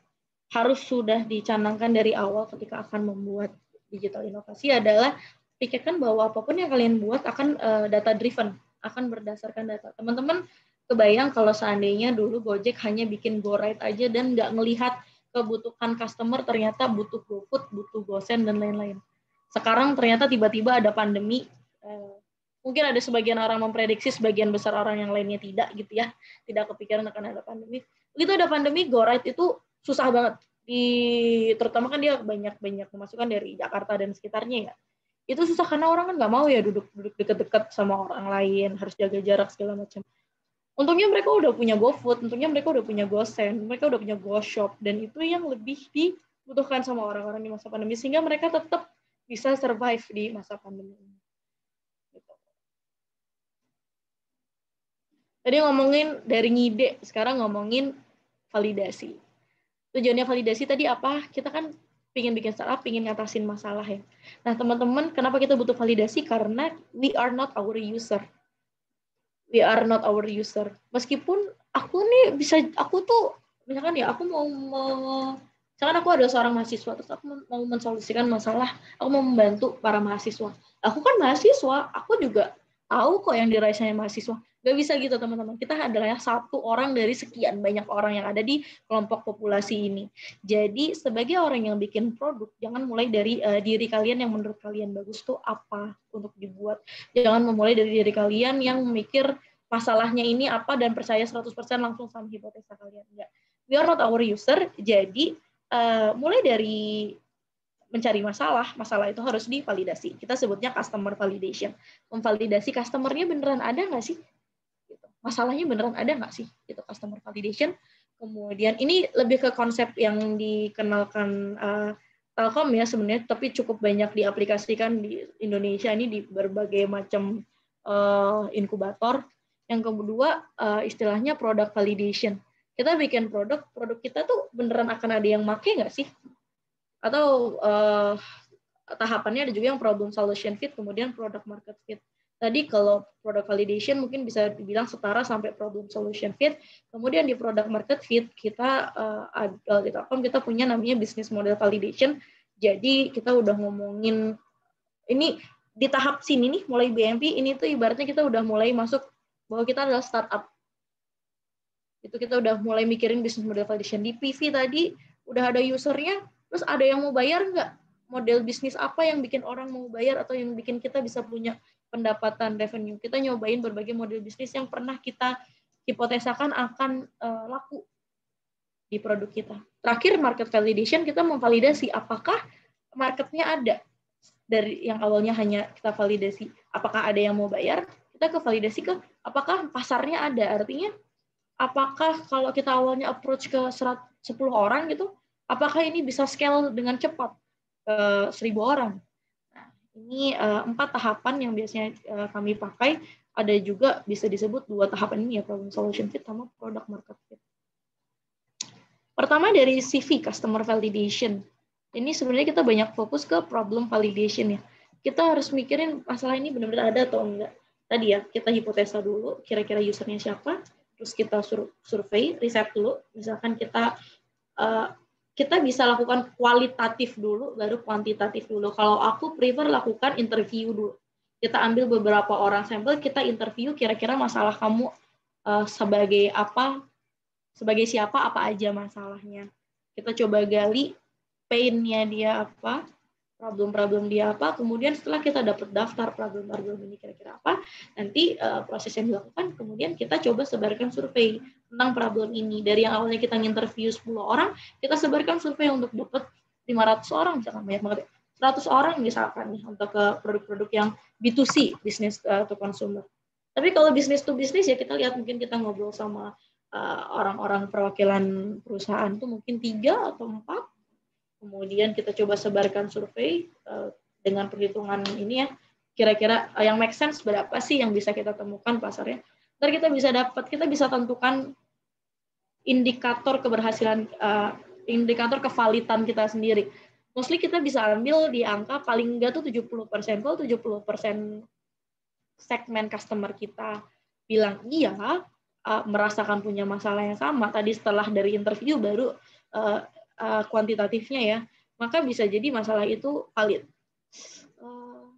harus sudah dicanangkan dari awal ketika akan membuat digital inovasi adalah pikirkan bahwa apapun yang kalian buat akan data driven, akan berdasarkan data. Teman-teman kebayang kalau seandainya dulu Gojek hanya bikin GoRide aja dan nggak melihat kebutuhan customer, ternyata butuh GoFood, butuh GoSend, dan lain-lain. Sekarang ternyata tiba-tiba ada pandemi, mungkin ada sebagian orang memprediksi, sebagian besar orang yang lainnya tidak gitu ya, tidak kepikiran akan ada pandemi. Begitu ada pandemi, GoRide itu susah banget, terutama kan dia banyak pemasukan dari Jakarta dan sekitarnya ya. Itu susah karena orang kan nggak mau ya duduk dekat-dekat sama orang lain, harus jaga jarak segala macam. Untungnya mereka udah punya GoFood, untungnya mereka udah punya GoSend, mereka udah punya GoShop, dan itu yang lebih dibutuhkan sama orang-orang di masa pandemi, sehingga mereka tetap bisa survive di masa pandemi ini. Tadi ngomongin dari ngide, sekarang ngomongin validasi. Tujuannya validasi tadi apa? Kita kan pengen bikin startup, pengen ngatasin masalah ya. Nah teman-teman, kenapa kita butuh validasi? Karena we are not our user. We are not our user. Meskipun aku nih bisa, aku tuh misalkan ya, aku mau misalkan aku ada seorang mahasiswa, terus aku mau mensolusikan masalah, aku mau membantu para mahasiswa. Aku kan mahasiswa, aku juga tahu kok yang dirasain mahasiswa. Gak bisa gitu teman-teman. Kita adalah satu orang dari sekian banyak orang yang ada di kelompok populasi ini. Jadi sebagai orang yang bikin produk, jangan mulai dari diri kalian yang menurut kalian bagus tuh apa untuk dibuat. Jangan memulai dari diri kalian yang memikir masalahnya ini apa dan percaya 100% langsung sama hipotesa kalian. Enggak. We are not our user, jadi mulai dari mencari masalah itu harus divalidasi. Kita sebutnya customer validation. Memvalidasi customer-nya beneran ada nggak sih? Masalahnya beneran ada nggak sih? Itu customer validation. Kemudian ini lebih ke konsep yang dikenalkan Telkom ya sebenarnya, tapi cukup banyak diaplikasikan di Indonesia ini di berbagai macam inkubator. Yang kedua istilahnya product validation. Kita bikin produk kita tuh beneran akan ada yang make nggak sih? Atau tahapannya ada juga yang problem solution fit, kemudian product market fit. Tadi kalau product validation mungkin bisa dibilang setara sampai problem solution fit. Kemudian di product market fit kita kita punya namanya business model validation. Jadi kita udah ngomongin ini di tahap sini nih, mulai BMP ini tuh ibaratnya kita udah mulai masuk bahwa kita adalah startup. Itu kita udah mulai mikirin business model validation. Di PV tadi udah ada usernya, terus ada yang mau bayar nggak? Model bisnis apa yang bikin orang mau bayar atau yang bikin kita bisa punya pendapatan revenue? Kita nyobain berbagai model bisnis yang pernah kita hipotesakan akan laku di produk kita. Terakhir market validation, kita memvalidasi apakah marketnya ada. Dari yang awalnya hanya kita validasi apakah ada yang mau bayar, kita ke validasi ke apakah pasarnya ada. Artinya apakah kalau kita awalnya approach ke 10 orang gitu, apakah ini bisa scale dengan cepat ke 1.000 orang. Nah, ini 4 tahapan yang biasanya kami pakai. Ada juga bisa disebut 2 tahapan ini ya, problem solution fit sama product market fit. Pertama dari CV, customer validation. Ini sebenarnya kita banyak fokus ke problem validation ya. Kita harus mikirin masalah ini benar-benar ada atau enggak. Tadi ya, kita hipotesa dulu, kira-kira usernya siapa, terus kita survei, riset dulu. Misalkan kita kita bisa lakukan kualitatif dulu, baru kuantitatif dulu. Kalau aku prefer lakukan interview dulu. Kita ambil beberapa orang sampel, kita interview kira-kira masalah kamu sebagai apa, sebagai siapa, apa aja masalahnya. Kita coba gali pain-nya dia apa, problem-problem dia apa, kemudian setelah kita dapat daftar problem-problem ini kira-kira apa, nanti proses yang dilakukan, kemudian kita coba sebarkan survei tentang problem ini. Dari yang awalnya kita nginterview 10 orang, kita sebarkan survei untuk dapat 500 orang, misalkan banyak banget, 100 orang misalkan nih, untuk ke produk-produk yang B2C, business to consumer. Tapi kalau business to business ya kita lihat, mungkin kita ngobrol sama orang-orang perwakilan perusahaan tuh mungkin 3 atau 4, kemudian kita coba sebarkan survei dengan perhitungan ini ya, kira-kira yang make sense berapa sih yang bisa kita temukan pasarnya. Ntar kita bisa tentukan indikator keberhasilan, indikator kevalitan kita sendiri. Mostly kita bisa ambil di angka paling enggak tuh 70%. Kalau 70% segmen customer kita bilang iya, merasakan punya masalah yang sama, tadi setelah dari interview baru kuantitatifnya ya, maka bisa jadi masalah itu valid.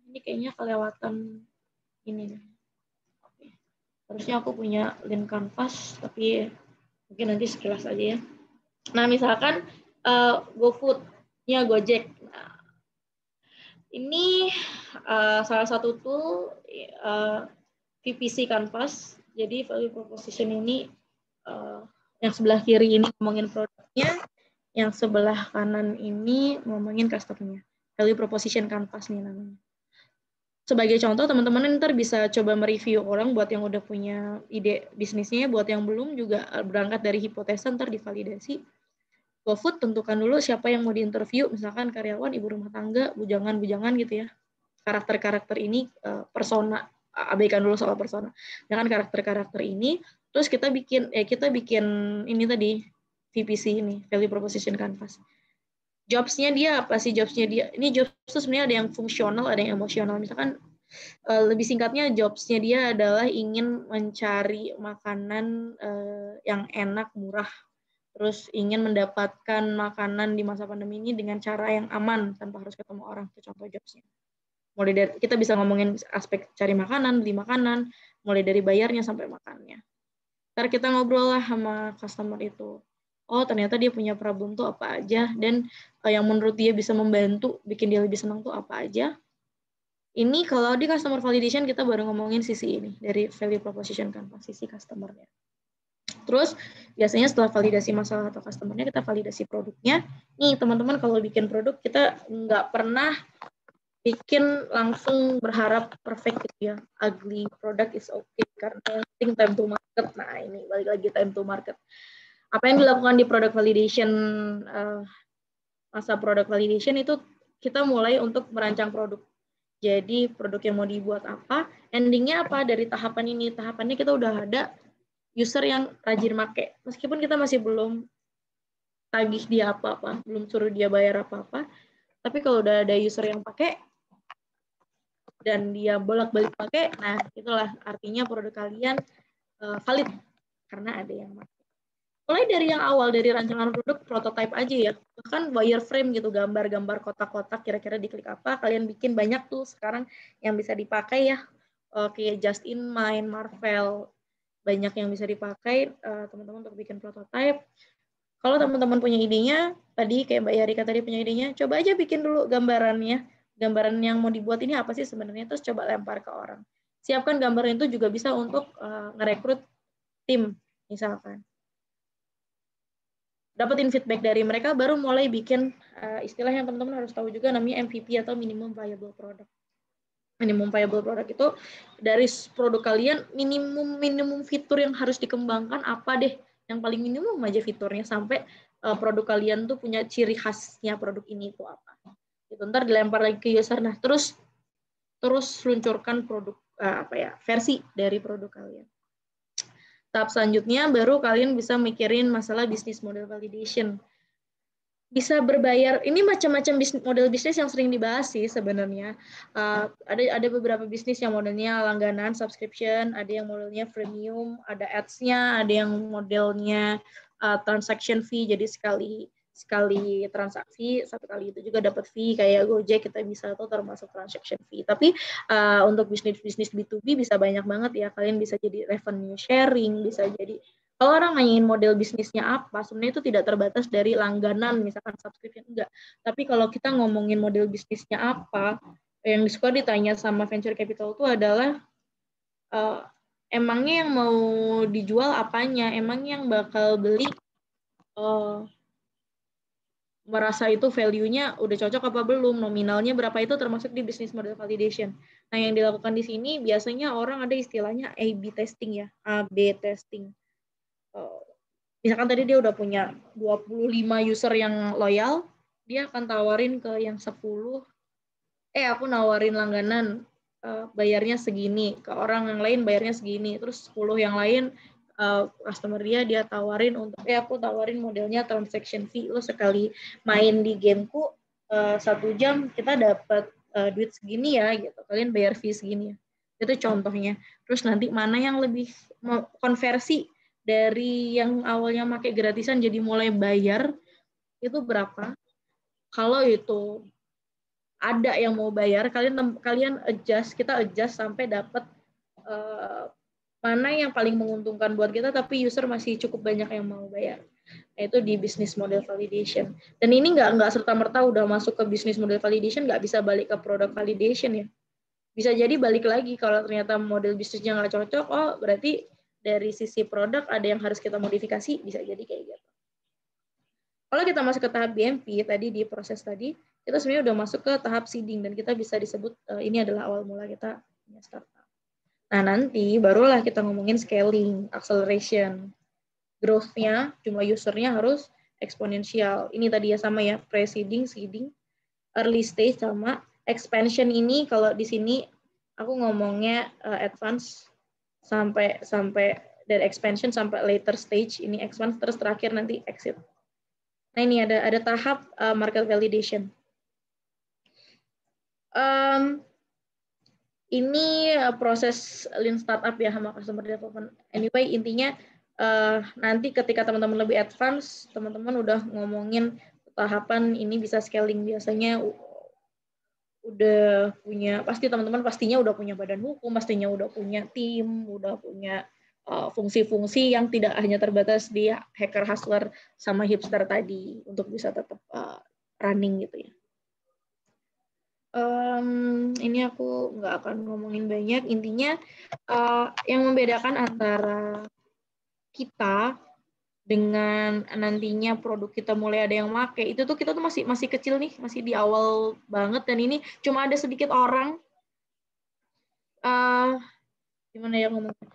Ini kayaknya kelewatan ini. Harusnya aku punya link kanvas, tapi mungkin nanti sekilas aja ya. Nah, misalkan GoFood-nya Gojek. Nah, ini salah satu tool VPC Canvas. Jadi value proposition ini yang sebelah kiri ini ngomongin produknya, yang sebelah kanan ini ngomongin customer-nya. Value proposition canvas nih namanya. Sebagai contoh, teman-teman ntar bisa coba mereview orang buat yang udah punya ide bisnisnya, buat yang belum juga berangkat dari hipotesa ntar divalidasi. GoFood tentukan dulu siapa yang mau diinterview, misalkan karyawan, ibu rumah tangga, bujangan-bujangan gitu ya. Karakter-karakter ini persona, abaikan dulu soal persona. Dengan karakter-karakter ini, terus kita bikin ini tadi VPC ini, value proposition canvas. Jobs-nya dia apa sih jobs-nya dia? Ini jobs itu sebenarnya ada yang fungsional, ada yang emosional. Misalkan lebih singkatnya jobs-nya dia adalah ingin mencari makanan yang enak, murah. Terus ingin mendapatkan makanan di masa pandemi ini dengan cara yang aman tanpa harus ketemu orang. Itu contoh jobs-nya. Mulai dari kita bisa ngomongin aspek cari makanan, beli makanan, mulai dari bayarnya sampai makannya. Ntar kita ngobrol lah sama customer itu. Oh, ternyata dia punya problem tuh apa aja, dan yang menurut dia bisa membantu, bikin dia lebih senang tuh apa aja. Ini kalau di customer validation kita baru ngomongin sisi ini, dari value proposition kan, sisi customer-nya. Terus biasanya setelah validasi masalah atau customer-nya, kita validasi produknya. Nih teman-teman, kalau bikin produk kita nggak pernah bikin langsung berharap perfect gitu ya. Ugly product is okay, karena yang penting time to market. Nah ini balik lagi time to market. Apa yang dilakukan di product validation, masa product validation itu kita mulai untuk merancang produk. Jadi produk yang mau dibuat apa, endingnya apa dari tahapan ini. Tahapannya kita udah ada user yang rajin make. Meskipun kita masih belum tagih dia apa-apa, belum suruh dia bayar apa-apa, tapi kalau udah ada user yang pakai, dan dia bolak-balik pakai, nah itulah artinya produk kalian valid, karena ada yang pakai. Mulai dari yang awal, dari rancangan produk, prototype aja ya. Bahkan wireframe gitu, gambar-gambar kotak-kotak, kira-kira diklik apa, kalian bikin banyak tuh sekarang yang bisa dipakai ya. Kayak Just in Mind, Marvel, banyak yang bisa dipakai teman-teman untuk bikin prototype. Kalau teman-teman punya idenya, tadi kayak Mbak Yarika tadi punya idenya, coba aja bikin dulu gambarannya. Gambaran yang mau dibuat ini apa sih sebenarnya, terus coba lempar ke orang. Siapkan gambaran itu juga bisa untuk ngerekrut tim, misalkan. Dapetin feedback dari mereka, baru mulai bikin istilah yang teman-teman harus tahu juga, namanya MVP atau Minimum Viable Product. Minimum Viable Product itu dari produk kalian minimum fitur yang harus dikembangkan apa deh, yang paling minimum aja fiturnya, sampai produk kalian tuh punya ciri khasnya produk ini itu apa. Itu ntar dilempar lagi ke user, nah terus luncurkan produk versi dari produk kalian. Tahap selanjutnya baru kalian bisa mikirin masalah bisnis model validation. Bisa berbayar, ini macam-macam model bisnis yang sering dibahas sih sebenarnya. Ada beberapa bisnis yang modelnya langganan, subscription, ada yang modelnya freemium, ada ads-nya, ada yang modelnya transaction fee, jadi sekali transaksi, satu kali itu juga dapat fee. Kayak Gojek kita bisa tuh termasuk transaction fee. Tapi untuk bisnis B2B bisa banyak banget ya. Kalian bisa jadi revenue sharing, bisa jadi kalau orang nanyain model bisnisnya apa, sebenarnya itu tidak terbatas dari langganan, misalkan subscription, enggak. Tapi kalau kita ngomongin model bisnisnya apa, yang suka ditanya sama venture capital itu adalah emangnya yang mau dijual apanya, emang yang bakal beli merasa itu value-nya udah cocok apa belum, nominalnya berapa, itu termasuk di business model validation. Nah, yang dilakukan di sini biasanya orang ada istilahnya A/B testing ya, A/B testing. Misalkan tadi dia udah punya 25 user yang loyal, dia akan tawarin ke yang 10, aku nawarin langganan bayarnya segini, ke orang yang lain bayarnya segini, terus 10 yang lain customer dia tawarin untuk aku tawarin modelnya transaction fee, lo sekali main di gameku 1 jam kita dapat duit segini ya gitu, kalian bayar fee segini ya, itu contohnya. Terus nanti mana yang lebih konversi dari yang awalnya pakai gratisan jadi mulai bayar itu berapa. Kalau itu ada yang mau bayar, kalian kita adjust sampai dapat mana yang paling menguntungkan buat kita, tapi user masih cukup banyak yang mau bayar. Nah, itu di business model validation. Dan ini nggak serta-merta udah masuk ke business model validation, nggak bisa balik ke product validation ya. Bisa jadi balik lagi kalau ternyata model bisnisnya nggak cocok, berarti dari sisi produk ada yang harus kita modifikasi, bisa jadi kayak gitu. Kalau kita masuk ke tahap BMP, tadi di proses tadi, kita sebenarnya udah masuk ke tahap seeding, dan kita bisa disebut ini adalah awal mula kita punya startup. Nah, nanti barulah kita ngomongin scaling, acceleration. Growth-nya, jumlah usernya harus eksponensial. Ini tadi ya sama ya, pre-seeding, seeding, early stage sama expansion. Ini kalau di sini aku ngomongnya advance sampai dari expansion sampai later stage, ini advance, terus terakhir nanti exit. Nah, ini ada tahap market validation. Ini proses lean startup ya sama customer development. Anyway, intinya nanti ketika teman-teman lebih advance, teman-teman udah ngomongin tahapan ini bisa scaling, biasanya udah punya, teman-teman pastinya udah punya badan hukum, pastinya udah punya tim, udah punya fungsi-fungsi yang tidak hanya terbatas di hacker, hustler, sama hipster tadi untuk bisa tetap running gitu ya. Ini aku nggak akan ngomongin banyak. Intinya yang membedakan antara kita dengan nantinya produk kita mulai ada yang make, itu tuh kita tuh masih kecil nih, masih di awal banget, dan ini cuma ada sedikit orang. Gimana ya ngomongnya?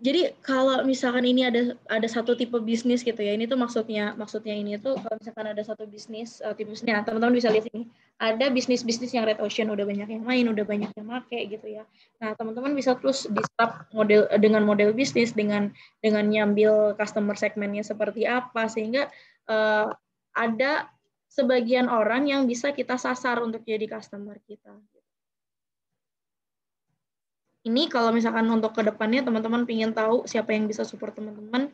Jadi kalau misalkan ini ada satu tipe bisnis gitu ya, ini tuh maksudnya ini tuh kalau misalkan ada satu bisnis tipe bisnisnya, teman-teman bisa lihat ini, ada bisnis yang red ocean, udah banyak yang main, udah banyak yang make gitu ya. Nah, teman-teman bisa terus disrupt dengan model bisnis, dengan nyambil customer segmennya seperti apa, sehingga ada sebagian orang yang bisa kita sasar untuk jadi customer kita. Ini kalau misalkan untuk ke depannya teman-teman ingin tahu siapa yang bisa support teman-teman.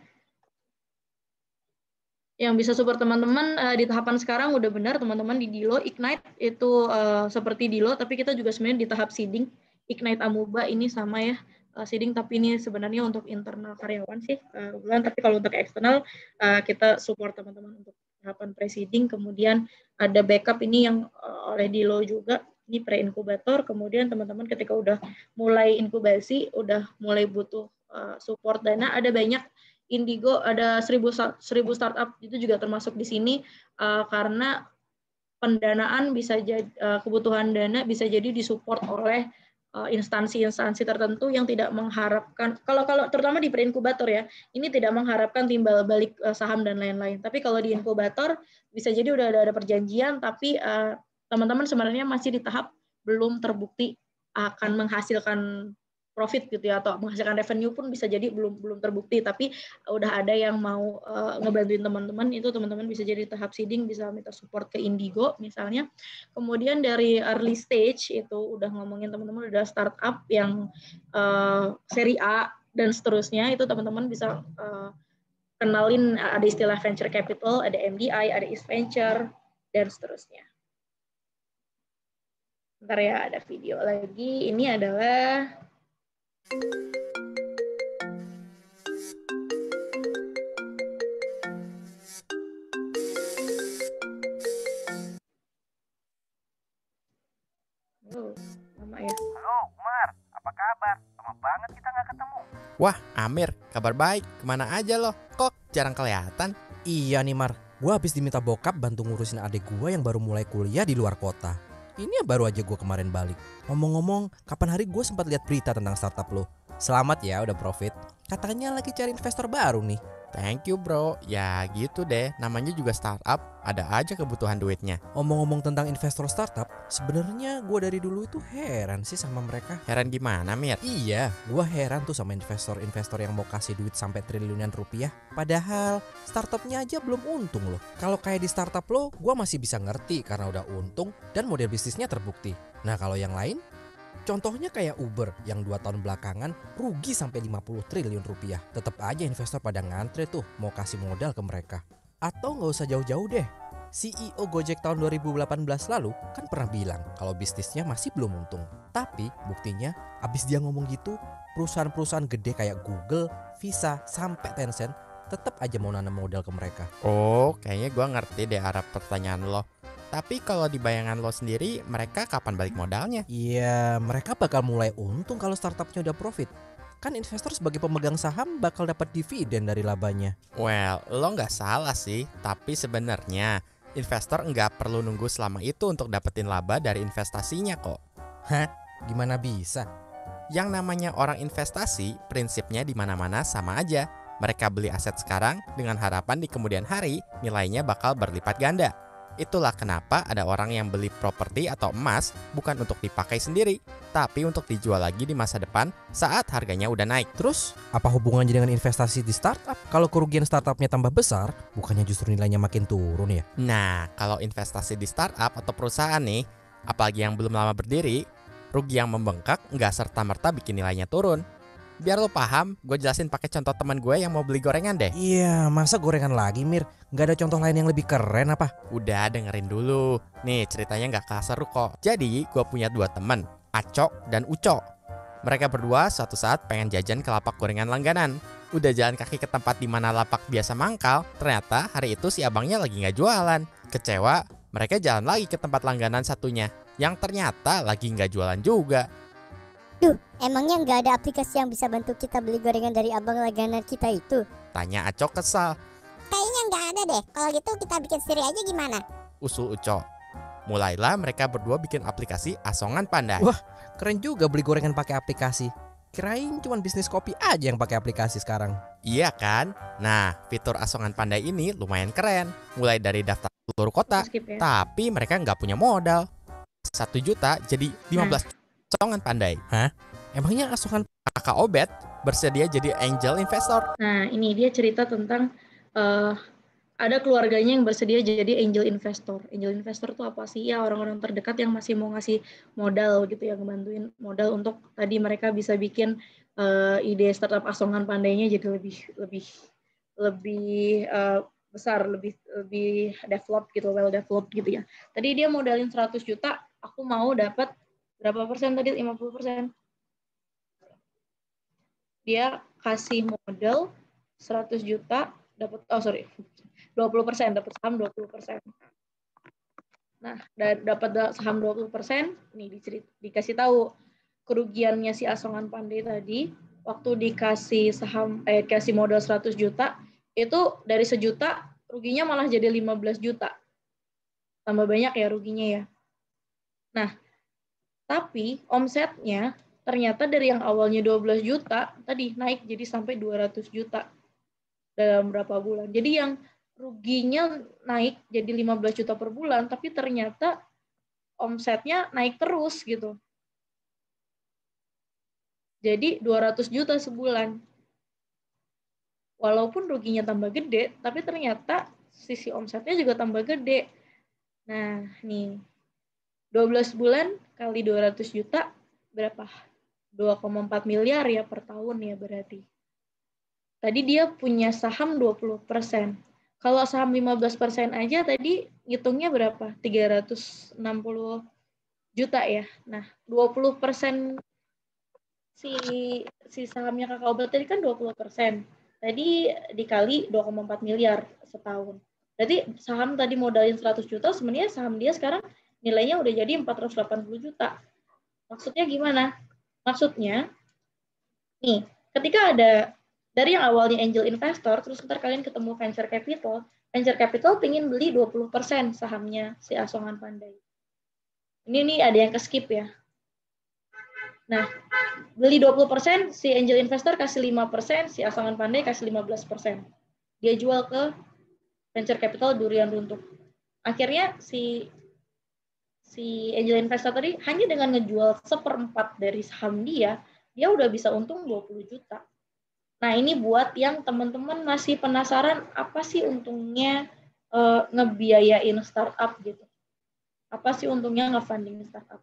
Yang bisa support teman-teman di tahapan sekarang udah benar teman-teman di Dilo. Ignite itu seperti Dilo, tapi kita juga sebenarnya di tahap seeding. Ignite Amoeba ini sama ya, seeding, tapi ini sebenarnya untuk internal karyawan sih. Tapi kalau untuk eksternal kita support teman-teman untuk tahapan pre-seeding. Kemudian ada backup ini yang oleh Dilo juga. Ini pre-inkubator, kemudian teman-teman ketika udah mulai inkubasi, udah mulai butuh support dana, ada banyak Indigo, ada 1000 startup, itu juga termasuk di sini, karena pendanaan bisa jadi, kebutuhan dana bisa jadi disupport oleh instansi-instansi tertentu yang tidak mengharapkan, kalau terutama di pre-inkubator ya, ini tidak mengharapkan timbal balik saham dan lain-lain. Tapi kalau di inkubator bisa jadi udah ada perjanjian, tapi teman-teman sebenarnya masih di tahap belum terbukti akan menghasilkan profit gitu ya, atau menghasilkan revenue pun bisa jadi belum terbukti, tapi udah ada yang mau ngebantuin teman-teman, itu teman-teman bisa jadi tahap seeding, bisa minta support ke Indigo misalnya. Kemudian dari early stage itu udah ngomongin teman-teman udah startup yang seri A dan seterusnya, itu teman-teman bisa kenalin ada istilah venture capital, ada MDI, ada East Venture, dan seterusnya. Bentar ya, ada video lagi. Ini adalah lama ya. Halo, Umar. Apa kabar? Lama banget kita nggak ketemu. Wah, Amir, kabar baik. Kemana aja lo? Kok jarang kelihatan? Iya nih Mar, gue habis diminta bokap bantu ngurusin adik gue yang baru mulai kuliah di luar kota. Ini baru aja gue kemarin balik. Ngomong-ngomong, kapan hari gue sempat lihat berita tentang startup lo. Selamat ya udah profit. Katanya lagi cari investor baru nih. Thank you bro. Ya gitu deh, namanya juga startup. Ada aja kebutuhan duitnya. Ngomong-ngomong tentang investor startup, sebenarnya gue dari dulu itu heran sih sama mereka. Heran gimana, Mir? Iya, gue heran tuh sama investor-investor yang mau kasih duit sampai triliunan rupiah. Padahal startupnya aja belum untung loh. Kalau kayak di startup lo, gue masih bisa ngerti karena udah untung dan model bisnisnya terbukti. Nah kalau yang lain, contohnya kayak Uber yang 2 tahun belakangan rugi sampai 50 triliun rupiah. Tetap aja investor pada ngantre tuh mau kasih modal ke mereka. Atau gak usah jauh-jauh deh, CEO Gojek tahun 2018 lalu kan pernah bilang kalau bisnisnya masih belum untung. Tapi buktinya abis dia ngomong gitu, perusahaan-perusahaan gede kayak Google, Visa, sampai Tencent tetap aja mau nanam modal ke mereka. Oh, kayaknya gue ngerti deh arah pertanyaan lo. Tapi kalau di bayangan lo sendiri, mereka kapan balik modalnya? Iya, mereka bakal mulai untung kalau startupnya udah profit. Kan investor sebagai pemegang saham bakal dapat dividen dari labanya. Well, lo nggak salah sih. Tapi sebenarnya investor nggak perlu nunggu selama itu untuk dapetin laba dari investasinya kok. Hah? Gimana bisa? Yang namanya orang investasi, prinsipnya di mana-mana sama aja. Mereka beli aset sekarang dengan harapan di kemudian hari nilainya bakal berlipat ganda. Itulah kenapa ada orang yang beli properti atau emas bukan untuk dipakai sendiri, tapi untuk dijual lagi di masa depan saat harganya udah naik. Terus, apa hubungannya dengan investasi di startup? Kalau kerugian startupnya tambah besar, bukannya justru nilainya makin turun ya? Nah, kalau investasi di startup atau perusahaan nih, apalagi yang belum lama berdiri, rugi yang membengkak nggak serta-merta bikin nilainya turun. Biar lo paham, gue jelasin pakai contoh teman gue yang mau beli gorengan deh. Iya, masa gorengan lagi Mir? Gak ada contoh lain yang lebih keren apa? Udah dengerin dulu. Nih ceritanya gak kalah seru kok. Jadi gue punya 2 teman, Acok dan Uco. Mereka berdua suatu saat pengen jajan ke lapak gorengan langganan. Udah jalan kaki ke tempat di mana lapak biasa mangkal, ternyata hari itu si abangnya lagi gak jualan. Kecewa, mereka jalan lagi ke tempat langganan satunya, yang ternyata lagi gak jualan juga. Duh, emangnya nggak ada aplikasi yang bisa bantu kita beli gorengan dari abang langganan kita itu? Tanya Acok kesal. Kayaknya nggak ada deh. Kalau gitu kita bikin sendiri aja gimana? Usul Uco. Mulailah mereka berdua bikin aplikasi Asongan Pandai. Wah, keren juga beli gorengan pakai aplikasi. Kirain cuma bisnis kopi aja yang pakai aplikasi sekarang. Iya kan? Nah, fitur Asongan Pandai ini lumayan keren. Mulai dari daftar seluruh kota, Ya. tapi mereka nggak punya modal. 1 juta jadi 15 Asongan Pandai. Hah? Emangnya Asongan Kakak Obet bersedia jadi angel investor. Nah, ini dia cerita tentang ada keluarganya yang bersedia jadi angel investor. Angel investor itu apa sih? Ya, orang-orang terdekat yang masih mau ngasih modal gitu ya, ngebantuin modal untuk tadi mereka bisa bikin ide startup Asongan Pandainya jadi lebih besar, lebih develop gitu, well developed gitu ya. Tadi dia modalin 100 juta, aku mau dapat berapa persen tadi? 50%. Dia kasih modal 100 juta, dapat 20%, dapat saham 20%. Nah, dapat saham 20%, nih dikasih tahu kerugiannya si Asongan Pandai tadi waktu dikasih kasih modal 100 juta, itu dari 1 juta ruginya malah jadi 15 juta. Tambah banyak ya ruginya ya. Nah, tapi omsetnya ternyata dari yang awalnya 12 juta tadi naik jadi sampai 200 juta dalam berapa bulan. Jadi yang ruginya naik jadi 15 juta per bulan, tapi ternyata omsetnya naik terus gitu. Jadi 200 juta sebulan. Walaupun ruginya tambah gede, tapi ternyata sisi omsetnya juga tambah gede. Nah, nih 12 bulan kali 200 juta berapa? 2,4 miliar ya per tahun ya berarti. tadi dia punya saham 20%. Kalau saham 15% aja tadi hitungnya berapa? 360 juta ya. Nah, 20% si sahamnya Kakak Obet tadi kan 20%. Tadi dikali 2,4 miliar setahun. Berarti saham tadi modalin 100 juta, sebenarnya saham dia sekarang nilainya udah jadi 480 juta. Maksudnya gimana? Maksudnya, nih, ketika ada dari yang awalnya angel investor, terus ntar kalian ketemu venture capital pingin beli 20% sahamnya si Asongan Pandai. Ini nih ada yang ke-skip ya. Nah, beli 20%, si angel investor kasih 5%, si Asongan Pandai kasih 15%. Dia jual ke venture capital durian runtuh. Akhirnya si angel investor tadi hanya dengan ngejual 1/4 dari saham dia udah bisa untung 20 juta. Nah, ini buat yang teman-teman masih penasaran apa sih untungnya ngebiayain startup gitu. Apa sih untungnya nge-funding startup?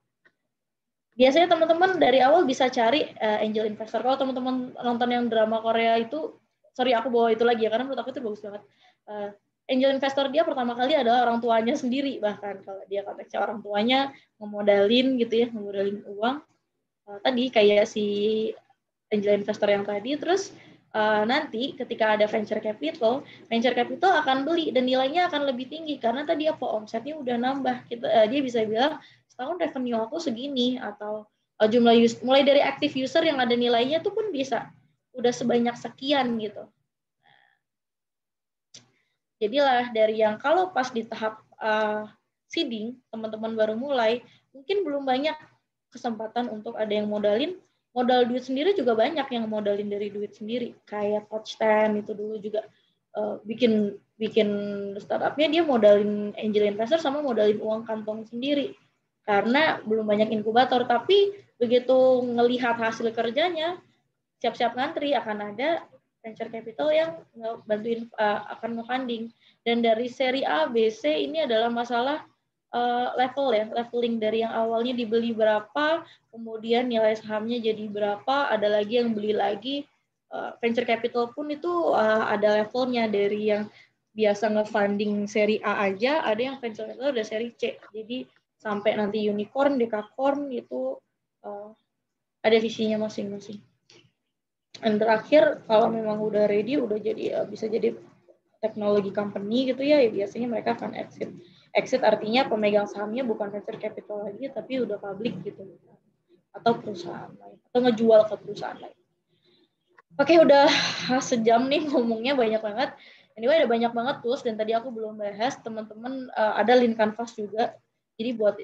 Biasanya teman-teman dari awal bisa cari angel investor. Kalau teman-teman nonton yang drama Korea itu, sorry aku bawa itu lagi ya, karena menurut aku itu bagus banget. Angel investor dia pertama kali adalah orang tuanya sendiri, bahkan kalau dia konteksnya orang tuanya ngemodalin gitu ya, ngemodalin uang. Tadi kayak si angel investor yang tadi, terus nanti ketika ada venture capital akan beli dan nilainya akan lebih tinggi karena tadi apa omsetnya udah nambah. Dia bisa bilang setahun revenue aku segini, atau jumlah mulai dari active user yang ada nilainya itu pun bisa udah sebanyak sekian gitu. Jadilah dari yang kalau pas di tahap seeding teman-teman baru mulai mungkin belum banyak kesempatan untuk ada yang modal duit sendiri, juga banyak yang modalin dari duit sendiri. Kayak Touch10 itu dulu juga bikin startupnya dia modalin angel investor sama modalin uang kantong sendiri karena belum banyak inkubator. Tapi begitu ngelihat hasil kerjanya, siap-siap ngantri akan ada venture capital yang bantuin akan nge-funding. Dan dari seri A, B, C ini adalah masalah leveling dari yang awalnya dibeli berapa, kemudian nilai sahamnya jadi berapa, ada lagi yang beli lagi. Venture capital pun itu ada levelnya, dari yang biasa nge-funding seri A aja, ada yang venture capital udah seri C. Jadi sampai nanti unicorn, dekakorn itu ada visinya masing-masing. Dan terakhir kalau memang udah ready, udah jadi bisa jadi teknologi company gitu ya, biasanya mereka akan exit. Exit artinya pemegang sahamnya bukan venture capital lagi, tapi udah public gitu, atau perusahaan lain, atau ngejual ke perusahaan lain. Oke, udah sejam nih ngomongnya, banyak banget. Anyway, ada banyak banget tools, dan tadi aku belum bahas, teman-teman ada Lean Canvas juga. Jadi buat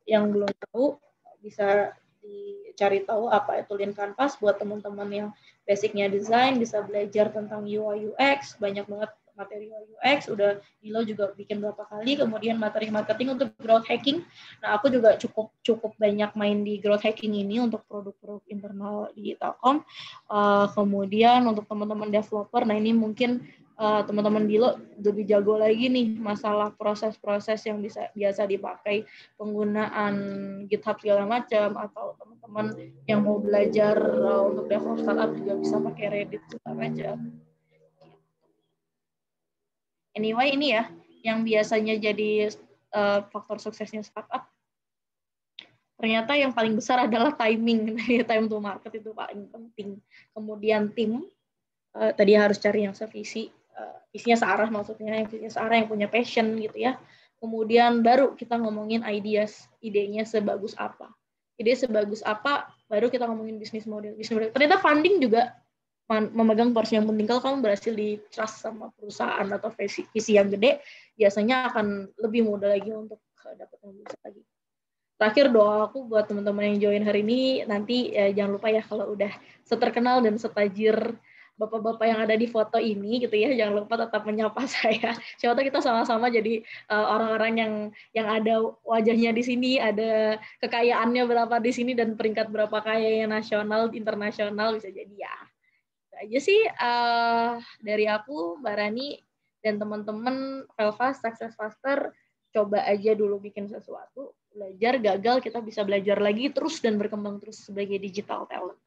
yang belum tahu, bisa dicari tahu apa itu Lean Canvas. Buat teman-teman yang basicnya desain, bisa belajar tentang UI UX, banyak banget materi UX, udah Dilo juga bikin berapa kali, kemudian materi marketing untuk growth hacking. Nah, aku juga cukup banyak main di growth hacking ini untuk produk-produk internal di Telkom. Kemudian untuk teman-teman developer, nah ini mungkin teman-teman Dilo lebih jago lagi nih masalah proses-proses yang biasa dipakai, penggunaan GitHub segala macam, atau teman-teman yang mau belajar untuk develop startup juga bisa pakai Reddit segala macam. Anyway, ini ya yang biasanya jadi faktor suksesnya startup. Ternyata yang paling besar adalah timing, time to market itu paling penting. Kemudian tim, tadi harus cari yang sevisi, visinya searah maksudnya, yang visinya searah, yang punya passion gitu ya. Kemudian baru kita ngomongin idenya sebagus apa. Ide sebagus apa, baru kita ngomongin bisnis model. Ternyata funding juga memegang porsi yang penting. Kalau kamu berhasil di trust sama perusahaan atau visi yang gede, biasanya akan lebih mudah lagi untuk dapat yang besar lagi. Terakhir, doa aku buat teman-teman yang join hari ini, nanti jangan lupa ya kalau udah seterkenal dan setajir bapak-bapak yang ada di foto ini gitu ya, jangan lupa tetap menyapa saya. Siapa tahu kita sama-sama jadi orang-orang yang ada wajahnya di sini, ada kekayaannya berapa di sini, dan peringkat berapa kayanya nasional, internasional, bisa jadi ya. Aja sih dari aku, Mbak Rani, dan teman-teman Velfast Success Faster. Coba aja dulu bikin sesuatu, belajar, gagal, kita bisa belajar lagi terus dan berkembang terus sebagai digital talent.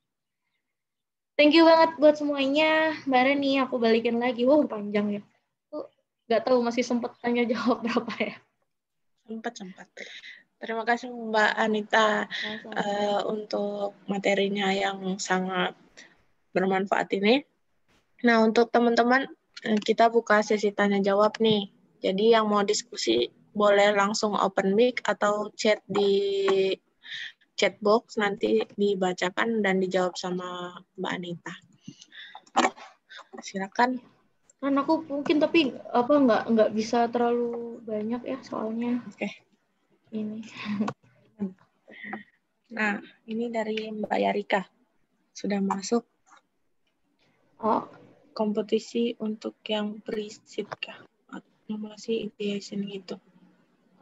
Thank you banget buat semuanya. Mbak Reni, aku balikin lagi. Wow, panjang ya. Aku nggak tahu masih sempat tanya jawab berapa ya. Sempat. Terima kasih Mbak Anita untuk materinya yang sangat bermanfaat ini. Nah, untuk teman-teman, kita buka sesi tanya jawab nih. Jadi yang mau diskusi boleh langsung open mic atau chat di chat box, nanti dibacakan dan dijawab sama Mbak Anita. Silakan. Kan aku mungkin tapi nggak bisa terlalu banyak ya soalnya. Oke. Ini. Nah, ini dari Mbak Yarika. Sudah masuk. Oh, kompetisi untuk yang pre-seed kah? Atau masih ideation gitu?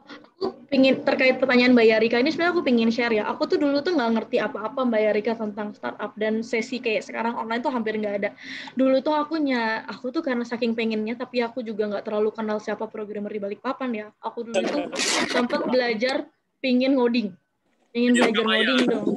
Aku pingin terkait pertanyaan Mbak Yarika ini sebenarnya aku pingin share ya. Aku tuh dulu tuh nggak ngerti apa-apa Mbak Yarika tentang startup dan sesi kayak sekarang online tuh hampir nggak ada. Dulu tuh aku tuh karena saking pengennya tapi aku juga nggak terlalu kenal siapa programmer di Balikpapan ya. Aku dulu tuh sempat belajar pingin ngoding. Ingin belajar ngoding dong.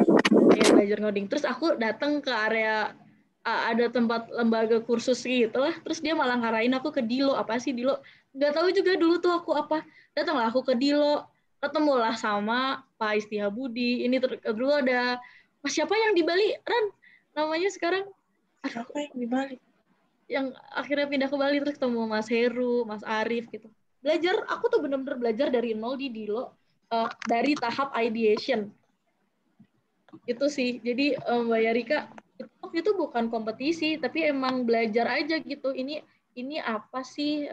Ingin belajar ngoding. Terus aku datang ke area ada tempat lembaga kursus gitu lah. Terus dia malah ngarahin aku ke Dilo. Apa sih Dilo? Nggak tahu juga dulu tuh aku apa. Datanglah aku ke Dilo, ketemulah sama Pak Istihabudi. Ini dulu ada Mas siapa yang di Bali? Ran, namanya sekarang. Siapa yang di Bali? Yang akhirnya pindah ke Bali, terus ketemu Mas Heru, Mas Arif gitu. Belajar, aku tuh benar-benar belajar dari nol di Dilo, dari tahap ideation. Itu sih, jadi Mbak Yarika, itu bukan kompetisi, tapi emang belajar aja gitu. Ini apa sih,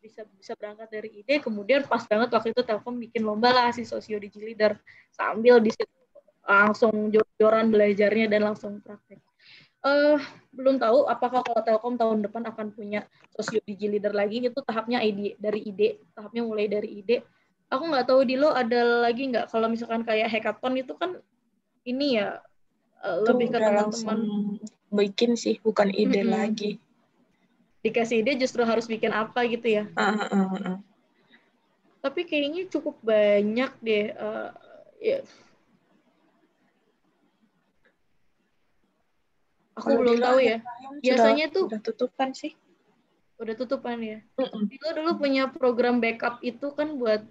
bisa berangkat dari ide, kemudian pas banget waktu itu Telkom bikin lomba lah si Sosio Digi Leader, sambil di situ langsung jor-joran belajarnya dan langsung praktek. Belum tahu apakah kalau Telkom tahun depan akan punya Sosio Digi Leader lagi, itu tahapnya tahapnya mulai dari ide. Aku nggak tahu Dilo ada lagi nggak, kalau misalkan kayak hackathon itu kan ini ya lebih ke teman-teman bikin sih, bukan ide lagi. Dikasih ide justru harus bikin apa gitu ya. Tapi kayaknya cukup banyak deh. Ya. Aku belum tahu ya. Biasanya tuh udah tutupan sih. Udah tutupan ya. Dilo dulu punya program backup itu kan buat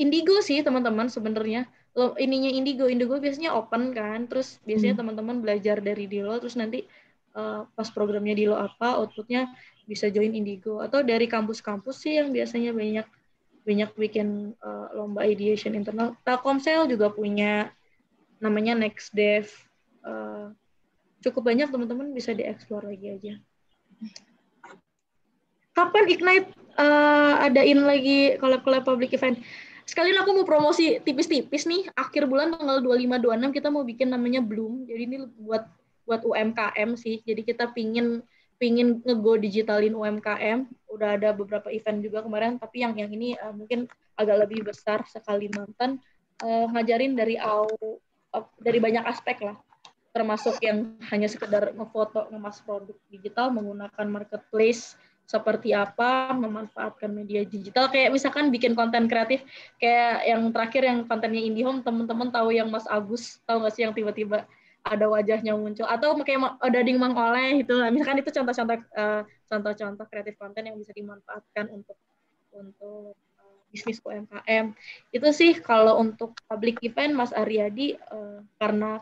Indigo sih teman-teman sebenarnya. Ininya Indigo biasanya open kan. Terus biasanya teman-teman belajar dari Dilo, terus nanti pas programnya Dilo apa, outputnya bisa join Indigo. Atau dari kampus-kampus sih yang biasanya banyak bikin lomba ideation internal. Telkomsel juga punya namanya Next Dev. Cukup banyak teman-teman, bisa dieksplor lagi aja. Kapan Ignite adain lagi collab public event? Sekalian aku mau promosi tipis-tipis nih, akhir bulan tanggal 25-26 kita mau bikin namanya Bloom. Jadi ini buat UMKM sih. Jadi kita pingin nge-go digitalin UMKM. Udah ada beberapa event juga kemarin, tapi yang ini mungkin agak lebih besar sekali nonton. Ngajarin dari banyak aspek lah. Termasuk yang hanya sekedar ngefoto, ngemas produk digital menggunakan marketplace seperti apa, memanfaatkan media digital, kayak misalkan bikin konten kreatif, kayak yang terakhir yang kontennya IndiHome, teman-teman tahu yang Mas Agus, tahu nggak sih yang tiba-tiba ada wajahnya muncul, atau kayak Dading Mang Oleh itu, misalkan itu contoh-contoh kreatif konten yang bisa dimanfaatkan untuk bisnis UMKM. Itu sih kalau untuk public event, Mas Aryadi, karena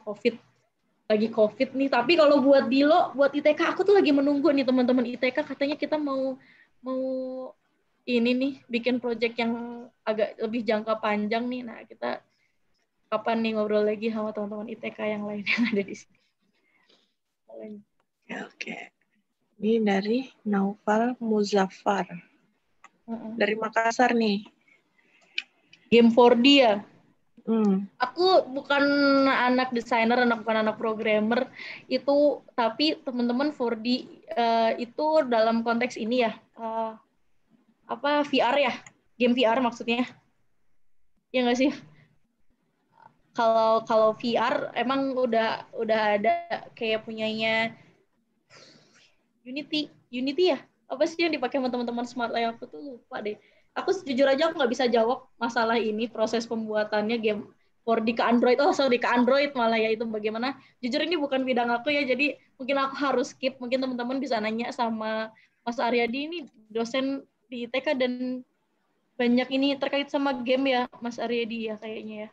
lagi COVID nih, tapi kalau buat Dilo, buat ITK, aku tuh lagi menunggu nih teman-teman ITK, katanya kita mau ini nih, bikin project yang agak lebih jangka panjang nih. Nah, kita kapan nih ngobrol lagi sama teman-teman ITK yang lain yang ada di sini. Oke. Ini dari Naufal Muzaffar. Dari Makassar nih. Game 4D ya? Aku bukan anak desainer, bukan anak programmer itu, tapi teman-teman 4D itu dalam konteks ini ya, VR ya, game VR maksudnya, ya nggak sih? Kalau VR emang udah ada kayak punyanya Unity ya, apa sih yang dipakai sama teman-teman Smart Lab, aku tuh lupa deh. Aku jujur aja aku nggak bisa jawab masalah ini, proses pembuatannya game 4D ke Android. Oh, sorry, ke Android malah ya itu bagaimana. Jujur ini bukan bidang aku ya, jadi mungkin aku harus skip. Mungkin teman-teman bisa nanya sama Mas Aryadi, ini dosen di ITK dan banyak ini terkait sama game ya, Mas Aryadi ya kayaknya ya.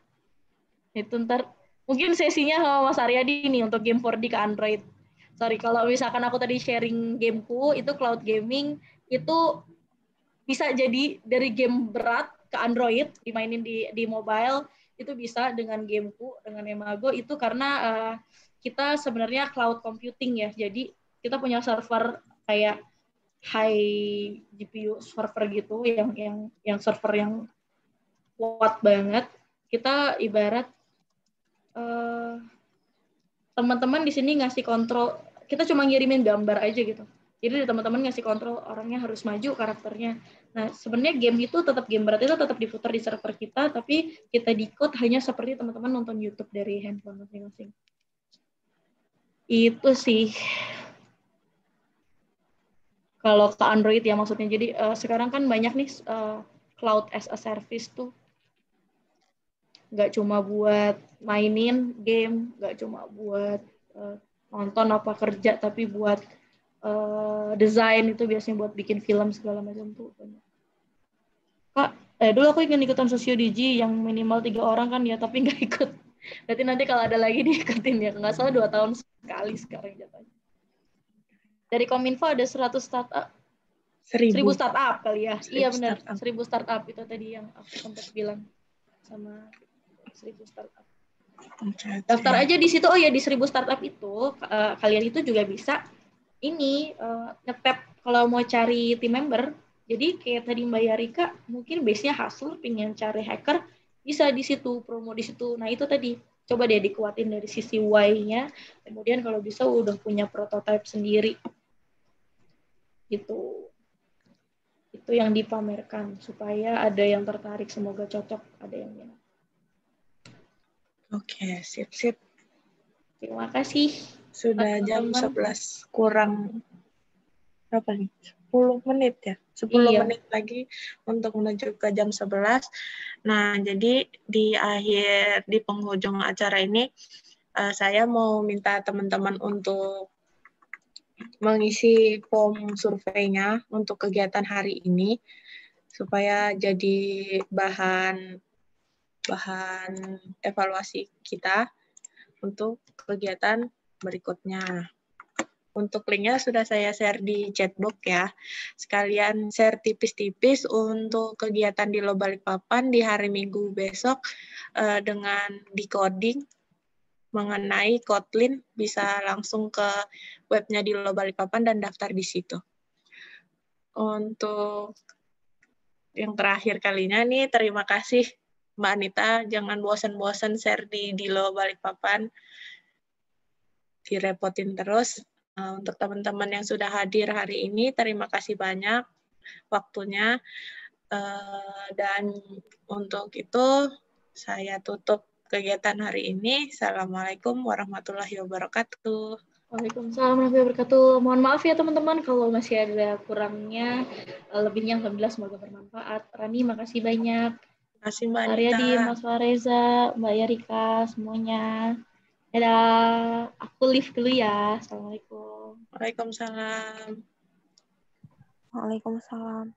Itu ntar mungkin sesinya sama Mas Aryadi nih untuk game 4D ke Android. Sorry, kalau misalkan aku tadi sharing gameku, itu cloud gaming, itu bisa jadi dari game berat ke Android, dimainin di mobile, itu bisa dengan gameku, dengan Emago, itu karena kita sebenarnya cloud computing ya, jadi kita punya server kayak high GPU server gitu, yang server yang kuat banget. Kita ibarat teman-teman di sini ngasih kontrol, kita cuma ngirimin gambar aja gitu. Jadi teman-teman ngasih kontrol orangnya harus maju karakternya. Nah, sebenarnya game itu tetap game berat itu tetap diputar di server kita, tapi kita decode hanya seperti teman-teman nonton YouTube dari handphone masing-masing. Itu sih. Kalau ke Android ya maksudnya. Jadi sekarang kan banyak nih cloud as a service tuh. Nggak cuma buat mainin game, nggak cuma buat nonton apa kerja, tapi buat desain itu biasanya buat bikin film segala macam tuh banyak. Kak, dulu aku ingin ikutan sosiodigi yang minimal 3 orang kan ya, tapi nggak ikut. Berarti nanti kalau ada lagi diikutin ya, nggak salah 2 tahun sekali sekarang jatuhnya. Dari Kominfo ada 100 startup. 1000 startup kali ya. Iya benar, 1000 startup itu tadi yang aku sempat bilang sama 1000 startup. Daftar aja di situ. Oh ya, di 1000 startup itu kalian itu juga bisa ini nge-tap kalau mau cari team member. Jadi kayak tadi Mbak Yarika mungkin base-nya hustler, pengen cari hacker, bisa di situ, promo di situ. Nah, itu tadi coba deh dikuatin dari sisi why-nya. Kemudian kalau bisa udah punya prototype sendiri. Gitu. Itu yang dipamerkan supaya ada yang tertarik, semoga cocok, ada yang minat. Oke, sip. Terima kasih. Sudah jam 11 kurang berapa nih? 10 menit ya? 10 menit lagi untuk menuju ke jam 11. Nah, jadi di penghujung acara ini, saya mau minta teman-teman untuk mengisi form surveinya untuk kegiatan hari ini, supaya jadi bahan evaluasi kita untuk kegiatan berikutnya. Untuk linknya sudah saya share di chatbox ya. Sekalian share tipis-tipis untuk kegiatan di Lo Balikpapan di hari Minggu besok dengan decoding mengenai Kotlin, bisa langsung ke webnya di Lo Balikpapan dan daftar di situ. Untuk yang terakhir kalinya nih, terima kasih Mbak Anita, jangan bosan-bosan share di Lo Balikpapan, direpotin terus. Untuk teman-teman yang sudah hadir hari ini, terima kasih banyak waktunya. Dan untuk itu, saya tutup kegiatan hari ini. Assalamualaikum warahmatullahi wabarakatuh. Waalaikumsalam warahmatullahi wabarakatuh. Mohon maaf ya teman-teman kalau masih ada kurangnya. Lebihnya alhamdulillah semoga bermanfaat. Rani, makasih banyak. Terima kasih Mbak Anita. Aryadi, Mas Fareza, Mbak Yarika, semuanya. Dadah. Aku live dulu ya. Assalamualaikum. Waalaikumsalam. Waalaikumsalam.